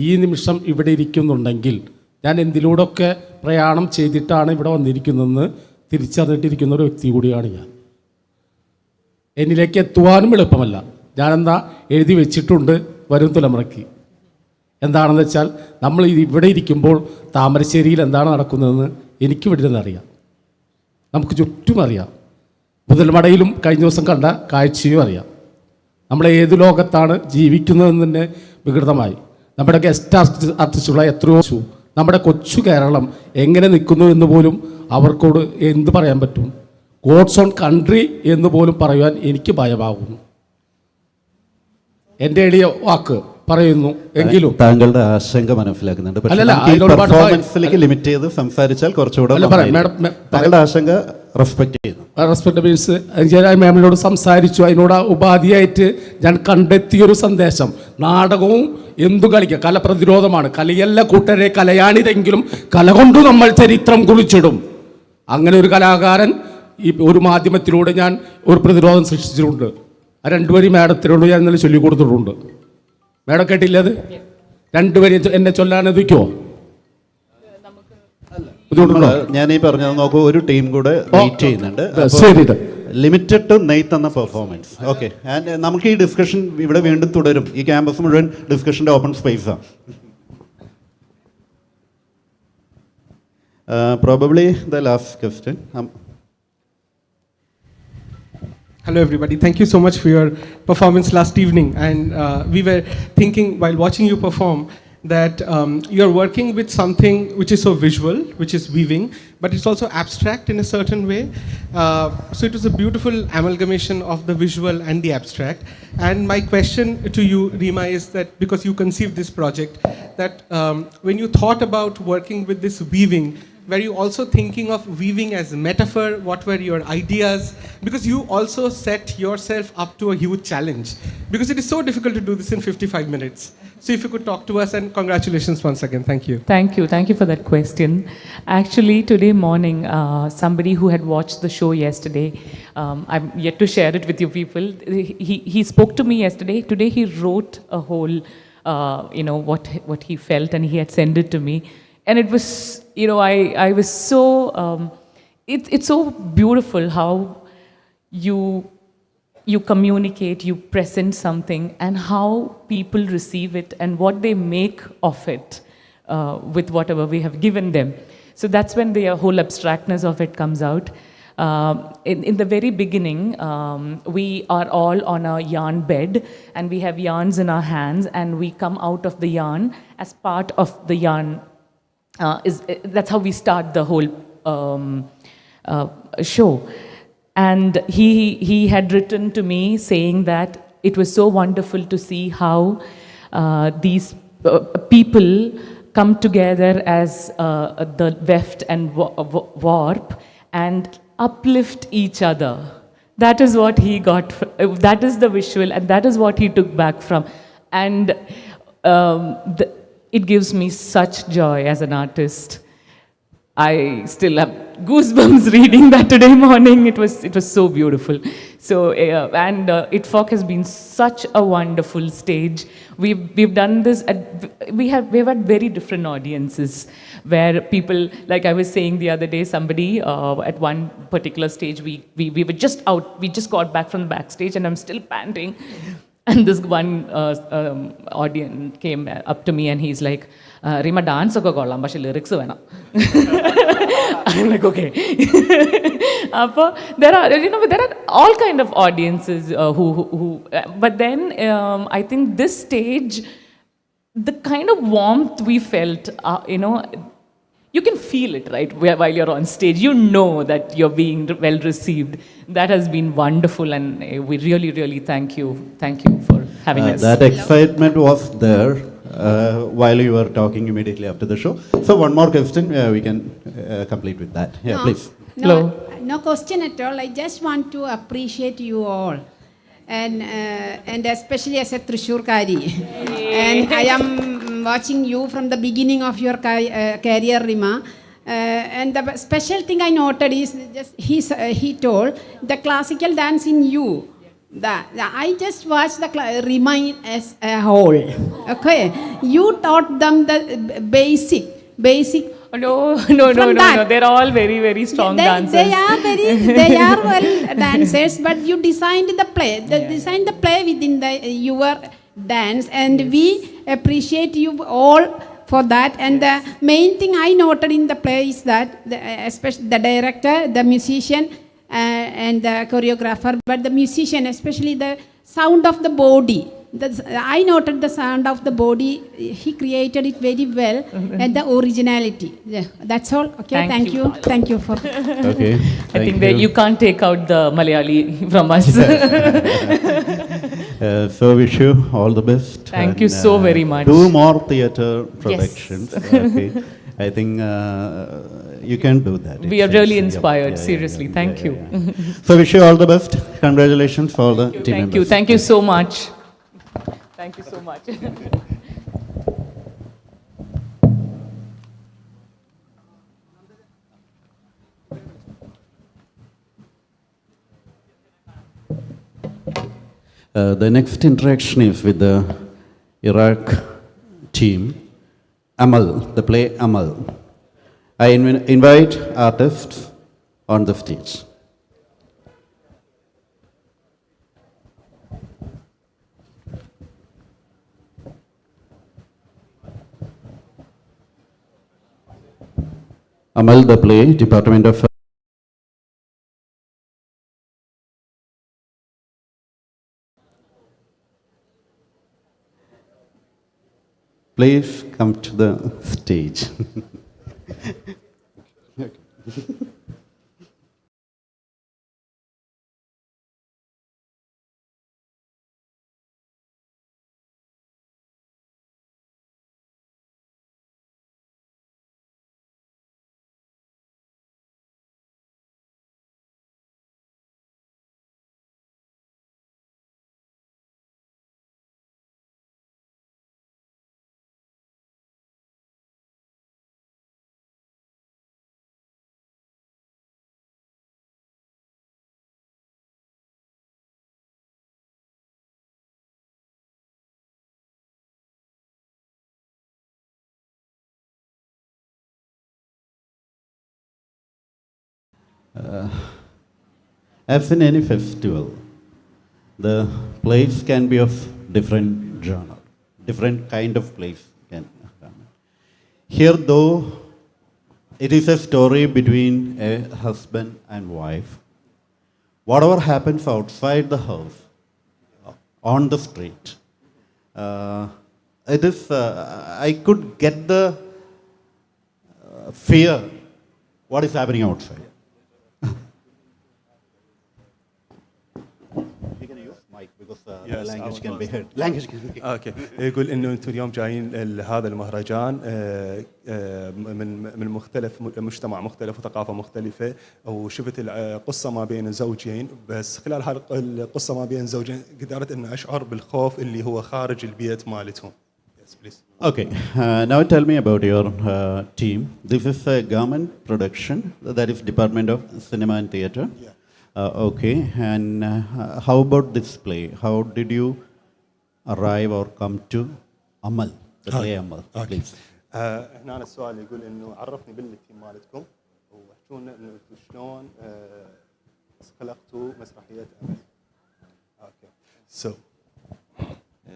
ഈ നിമിഷം ഇവിടെ ഇരിക്കുന്നുണ്ടെങ്കിൽ ഞാൻ എന്തിലൂടെയൊക്കെ പ്രയാണം ചെയ്തിട്ടാണ് ഇവിടെ വന്നിരിക്കുന്നതെന്ന് തിരിച്ചറിഞ്ഞിട്ടിരിക്കുന്ന ഒരു വ്യക്തി കൂടിയാണ് ഞാൻ. എന്നിലേക്ക് എത്തുവാനും എളുപ്പമല്ല. ഞാനെന്താ എഴുതി വെച്ചിട്ടുണ്ട് വരും തലമുറയ്ക്ക്. എന്താണെന്ന് വെച്ചാൽ നമ്മൾ ഇവിടെ ഇരിക്കുമ്പോൾ താമരശ്ശേരിയിൽ എന്താണ് നടക്കുന്നതെന്ന് എനിക്ക് ഇവിടെ നിന്നറിയാം, നമുക്ക് ചുറ്റും അറിയാം. മുതൽമടയിലും കഴിഞ്ഞ ദിവസം കണ്ട കാഴ്ചയും അറിയാം. നമ്മൾ ഏത് ലോകത്താണ് ജീവിക്കുന്നതെന്ന് തന്നെ വികൃതമായി. നമ്മുടെ ഗസ്റ്റ് ആർട്ടിസ്റ്റുകളെ എത്രയോ നമ്മുടെ കൊച്ചു കേരളം എങ്ങനെ നിൽക്കുന്നു എന്ന് പോലും അവർക്കോട് എന്ത് പറയാൻ പറ്റും? ഗോഡ്സ് ഓൺ കൺട്രി എന്ന് പോലും പറയുവാൻ എനിക്ക് ഭയമാകുന്നു. എൻ്റെ എളിയ വാക്ക് പറയുന്നു എങ്കിലും താങ്കളുടെ ആശങ്ക മനസ്സിലാക്കുന്നുണ്ട്. പെർഫോമൻസിലേക്ക് ലിമിറ്റ് ചെയ്ത് സംസാരിച്ചാൽ കുറച്ചുകൂടെ താങ്കളുടെ ആശങ്ക റെസ്പെക്ട് ചെയ്യുന്നു. റെസ്പെക്ട് മീൻസ് ഞാൻ മാമിനോട് സംസാരിച്ചു. അതിനോട് ഉപാധിയായിട്ട് ഞാൻ കണ്ടെത്തിയൊരു സന്ദേശം, നാടകവും എന്തു കളിക്കുക, കല പ്രതിരോധമാണ്. കലയല്ല കൂട്ടരെ കലയാണിതെങ്കിലും കല കൊണ്ട് നമ്മൾ ചരിത്രം കുറിച്ചിടും. അങ്ങനെ ഒരു കലാകാരൻ ഈ ഒരു മാധ്യമത്തിലൂടെ ഞാൻ ഒരു പ്രതിരോധം സൃഷ്ടിച്ചിട്ടുണ്ട്. ആ രണ്ടുപേരും മാഡത്തിനോട് ഞാൻ ഇന്നലെ ചൊല്ലിക്കൊടുത്തിട്ടുണ്ട്. മാഡം കേട്ടില്ല? അത് രണ്ടുപേരും എന്നെ ചൊല്ലാനതിക്കോ? ഞാൻ ഈ പറഞ്ഞത് നോക്കൂ, ഒരു ടീം കൂടെ വെയിറ്റ് ചെയ്യുന്നുണ്ട്. ലിമിറ്റഡ് ടു നെയ്ത്ത് എന്ന പെർഫോമൻസ്. ഓക്കെ, നമുക്ക് ഈ ഡിസ്കഷൻ ഇവിടെ വീണ്ടും തുടരും. ഈ ക്യാമ്പസ് മുഴുവൻ ഡിസ്കഷൻ്റെ ഓപ്പൺ സ്പേസാണ്. Probably the last question. Hello everybody, thank you so much for your performance last evening, and we were thinking while watching you perform that you're working with something which is so visual, which is weaving, but it's also abstract in a certain way. So it was a beautiful amalgamation of the visual and the abstract. And my question to you, Rima, is that because you conceived this project, that when you thought about working with this weaving, were you also thinking of weaving as a metaphor? What were your ideas? Because you also set yourself up to a huge challenge, because it is so difficult to do this in 55 minutes. So if you could talk to us, and congratulations once again. Thank you. Thank you for that question. Actually, today morning, somebody who had watched the show yesterday, I'm yet to share it with you people, he spoke to me yesterday. Today he wrote a whole, what he felt, and he had sent it to me. And it was, I was so, it's so beautiful how you communicate, you present something, and how people receive it and what they make of it with whatever we have given them. So that's when the whole abstractness of it comes out. In the very beginning, we are all on a yarn bed, and we have yarns in our hands, and we come out of the yarn as part of the yarn. That's how we start the whole show. And he had written to me saying that it was so wonderful to see how these people come together as the weft and warp, and uplift each other. That is what he got, that is the visual, and that is what he took back from. And it gives me such joy as an artist. I still have goosebumps reading that today morning. It was so beautiful. So ITFOC has been such a wonderful stage. We've done this. We've had very different audiences, where people, like I was saying the other day, somebody at one particular stage, we were just out. We just got back from the backstage, and I'm still panting. And this one audience came up to me, and he's like, Rima, dance oka kollam, but lyrics venam. I'm like, okay. There are all kind of audiences but then I think this stage, the kind of warmth we felt, you can feel it, right? While you're on stage, you know that you're being well received. That has been wonderful, and we really, really thank you. Thank you for having us. That excitement was there while you were talking immediately after the show. So one more question, we can complete with that. Yeah, No, please. No question at all. I just want to appreciate you all. And especially as a Trishurkari. And I am watching you from the beginning of your career, Rima. And the special thing I noted is just he told the classical dance in you. I just watched the Rima as a whole. Okay, you taught them the basic. No. They're all very, very strong dancers. They are well dancers, but you designed the play. Designed the play within your dance, and we appreciate you all for that. And the main thing I noted in the play is that, especially the director, the musician, and the choreographer, but the musician, especially the sound of the body. I noted the sound of the body. He created it very well, and the originality. Yeah, that's all. Okay, thank you. Thank you for. Okay. I think that you can't take out the Malayali from us. So wish you all the best. Thank you so very much. 2 more theatre productions. Yes. Okay. I think you can do that. We are really inspired, seriously. Thank you. So wish you all the best. Congratulations for all the team members. Thank you so much. Thank you so much. The next interaction is with the Iraq team, Amal, the play Amal. I invite artists on the stage. Amal, the play, Department of Please come to the stage. As in any festival, the plays can be of different genre, different kind of plays. Here, though, it is a story between a husband and wife. Whatever happens outside the house, on the street, it is. I could get the fear. What is happening outside? because Yes, language our can be first. heard. Language can be heard. اوكي يقول انه انتم اليوم جايين لهذا المهرجان من مختلف مجتمع مختلف وثقافه مختلفه وشفت القصه ما بين الزوجين بس خلال هذه القصه ما بين الزوجين قدرت ان اشعر بالخوف اللي هو خارج البيت مالتهم. Yes, please. Okay, now tell me about your team. This is a government production, that is Department of Cinema and Theatre. Okay, and how about this play? How did you arrive or come to Amal, the play Amal, please? هنا السؤال يقول انه عرفني بالتيم مالتكم واحكوا لنا انه شلون خلقتوا مسرحيه امل. اوكي سو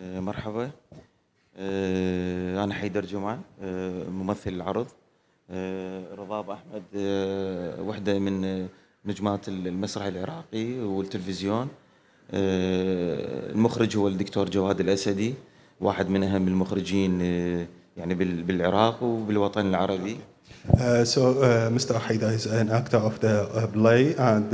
مرحبا، أنا حيدر جمعة، ممثل العرض. رضاب أحمد وحدة من نجمات المسرح العراقي والتلفزيون. المخرج هو الدكتور جواد الأسدي، واحد من أهم المخرجين يعني بالعراق وبالوطن العربي. Mr. Haida is an actor of the play, and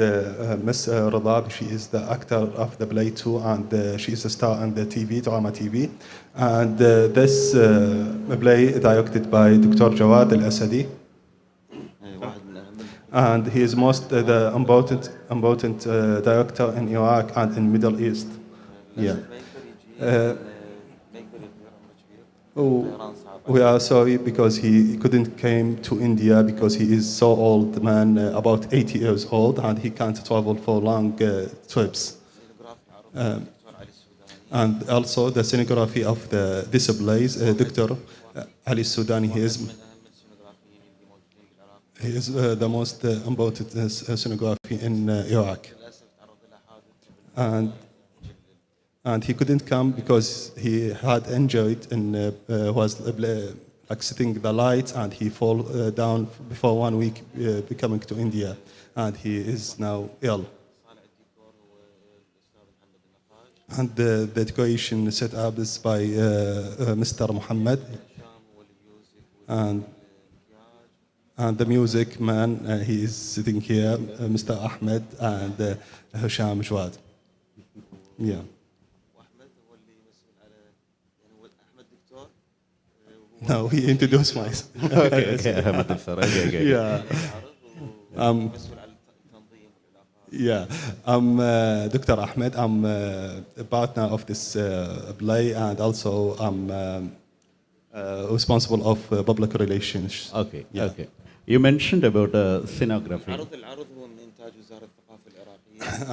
Miss Radab, she is the actor of the play too, and she is a star on the TV, drama TV. And this play directed by Dr. Jawad Al-Asadi. And he is most the important director in Iraq and in Middle East. Yeah. We are sorry because he couldn't came to India because he is so old man, about 80 years old, and he can't travel for long trips. And also the scenography of the displays, Dr. Ali Sudani, he is the most important scenography in Iraq. And he couldn't come because he had injured and was like setting the lights, and he fall down before 1 week becoming to India, and he is now ill. And the decoration set up is by Mr. Muhammad, and the music man he is sitting here, Mr. Ahmed and Hisham Jawad. Yeah. No, he introduced myself. Okay, Ahmed sir. Okay. Yeah. Yeah, I'm Dr. Ahmed. I'm a partner of this play, and also I'm responsible of public relations. Okay, okay. You mentioned about scenography.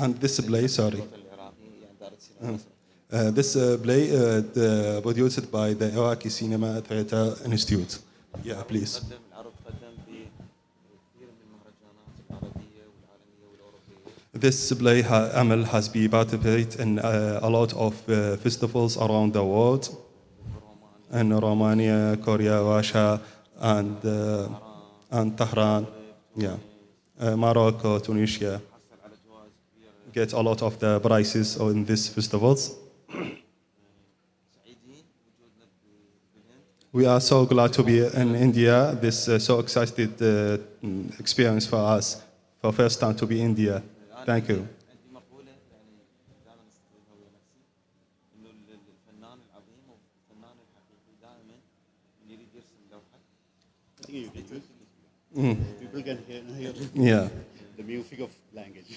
And this play, sorry. This play produced by the Iraqi Cinema Theatre Institute. Yeah, please. This play, Amal, has been participated in a lot of festivals around the world, in Romania, Korea, Russia, and Tehran. Yeah, Morocco, Tunisia. Get a lot of the prizes in these festivals. We are so glad to be in India. This so excited experience for us, for first time to be in India. Thank you. People can hear Yeah. the music of language.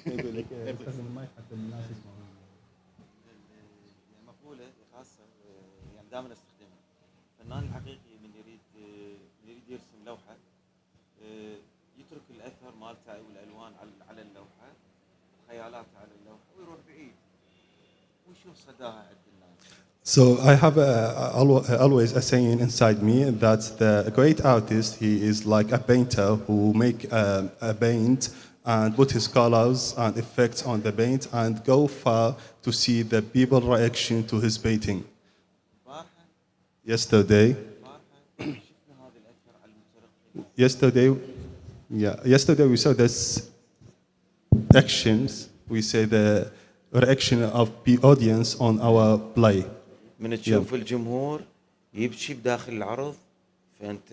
دائما استخدمها. الفنان الحقيقي من يريد يرسم لوحه يترك الاثر مالته والالوان على اللوحه وخيالاته على اللوحه ويروح بعيد ويشوف صداها عند الناس. So I have always a saying inside me that the great artist, he is like a painter who make a paint and put his colors and effects on the paint and go far to see the people reaction to his painting. Yesterday, yesterday we saw this actions. We say the reaction of the audience on our play. من تشوف الجمهور يبكي بداخل العرض فانت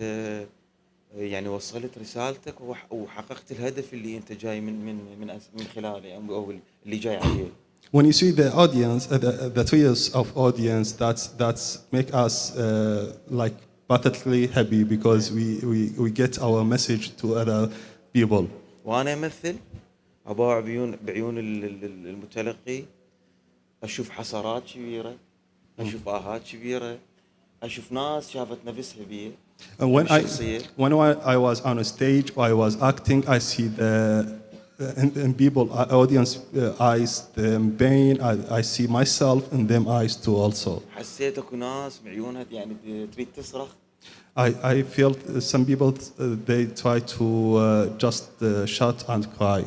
يعني وصلت رسالتك وحققت الهدف اللي انت جاي من خلاله او اللي جاي عليه. when you see the audience, the tears of audience, that's make us like pathetically happy because we get our message to other people. وانا امثل ابوع بعيون المتلقي، اشوف حسرات كبيره، اشوف اهات كبيره، اشوف ناس شافت نفسها بي. And when I was on a stage, I was acting, I see in people, audience eyes, the pain, I see myself in them eyes too also. حسيت اكو ناس بعيونها يعني تريد تصرخ. I felt some people, they try to just shout and cry.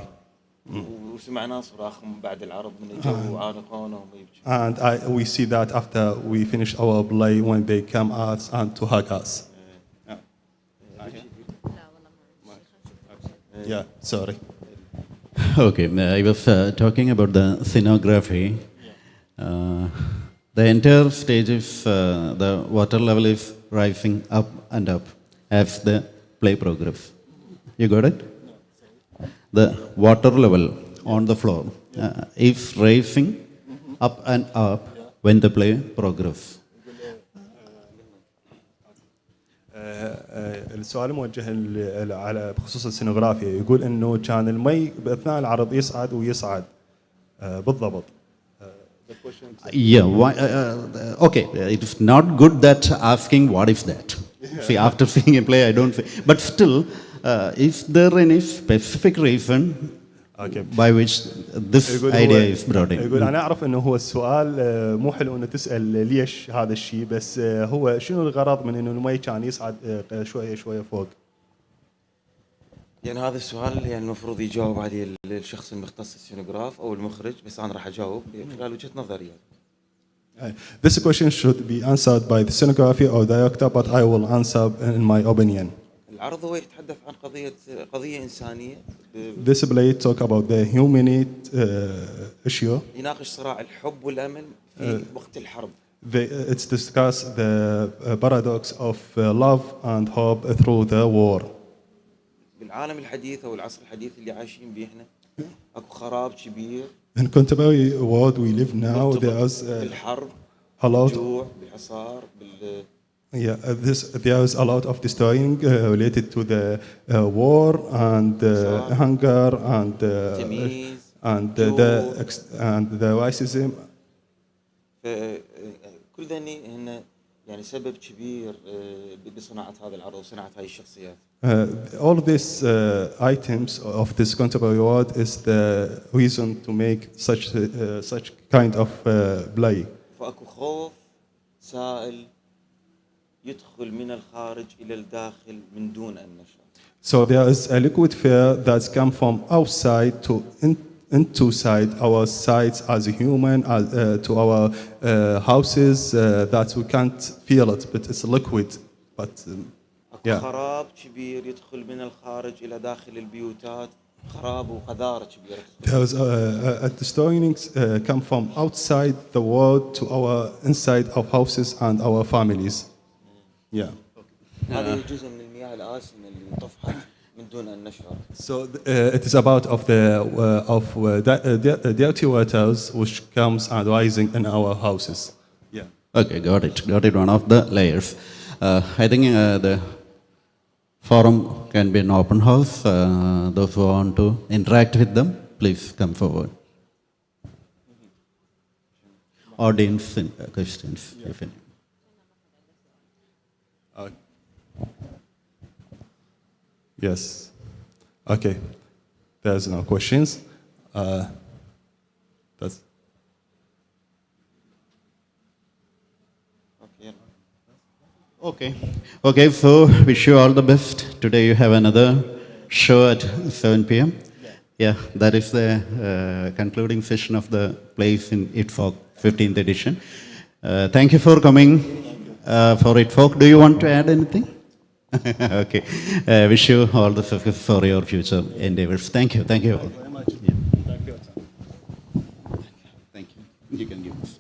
وسمعنا صراخهم بعد العرض من الجو وعانقونهم ويبكون. And we see that after we finish our play when they come out and to hug us. Yeah, sorry. Okay, I was talking about the scenography. The entire stage is, the water level is rising up and up as the play progresses. You got it? The water level on the floor is rising up and up when the play progresses. السؤال موجه على بخصوص السينوغرافيا، يقول انه كان المي باثناء العرض يصعد ويصعد بالضبط. Yeah, why, okay, it is not good that asking what is that. See, after seeing a play, I don't say. But still, is there any specific reason by which this idea is brought in? يقول أنا أعرف إنه هو السؤال مو حلو إنه تسأل ليش هذا الشيء، بس هو شنو الغرض من إنه المي كان يصعد شوية شوية فوق؟ يعني هذا السؤال يعني المفروض يجاوب عليه الشخص المختص السينوغراف أو المخرج، بس أنا راح أجاوب خلال وجهة نظري. This question should be answered by the scenography or director, but I will answer in my opinion. العرض هو يتحدث عن قضية إنسانية. This play talk about the humanity issue. يناقش صراع الحب والأمل في وقت الحرب. It's discuss the paradox of love and hope through the war. بالعالم الحديث أو العصر الحديث اللي عايشين به إحنا أكو خراب كبير. In contemporary world we live now, there is a lot. بالجوع، بالحصار، Yeah, there is a lot of destroying related to the war and hunger and the racism. كل ذني هن يعني سبب كبير بصناعة هذا العرض وصناعة هاي الشخصيات. All these items of this contemporary world is the reason to make such kind of play. فأكو خوف سائل يدخل من الخارج إلى الداخل من دون أن نشعر. So there is a liquid fear that's come from outside to into side our sides as a human, to our houses that we can't feel it, but it's liquid. But yeah. خراب كبير يدخل من الخارج إلى داخل البيوتات، خراب وقذارة كبيرة. There is a destroying come from outside the world to our inside of houses and our families. Yeah. هذا جزء من المياه الآسنة اللي انطفحت من دون أن نشعر. So it is about of the dirty waters which comes and rising in our houses. Yeah. Okay, got it. One of the layers. I think the forum can be an open house. Those who want to interact with them, please come forward. Audience questions, if any. Yes. Okay. There's no questions. That's. Okay, so wish you all the best. Today you have another show at 7 p.m. Yeah, that is the concluding session of the plays in ITFOK 15th edition. Thank you for coming for ITFOK. Do you want to add anything? Okay. Wish you all the success for your future endeavors. Thank you. Thank you all. Very much. Yeah. Thank you. Thank you. You can give us.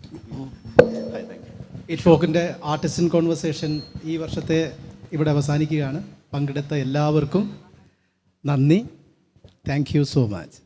Hi, thank you. ITFOKിൻ്റെ artisan conversation ഈ വർഷത്തെ ഇവിടെ അവസാനിക്കുകയാണ്. പങ്കെടുത്ത എല്ലാവർക്കും നന്ദി. Thank you so much.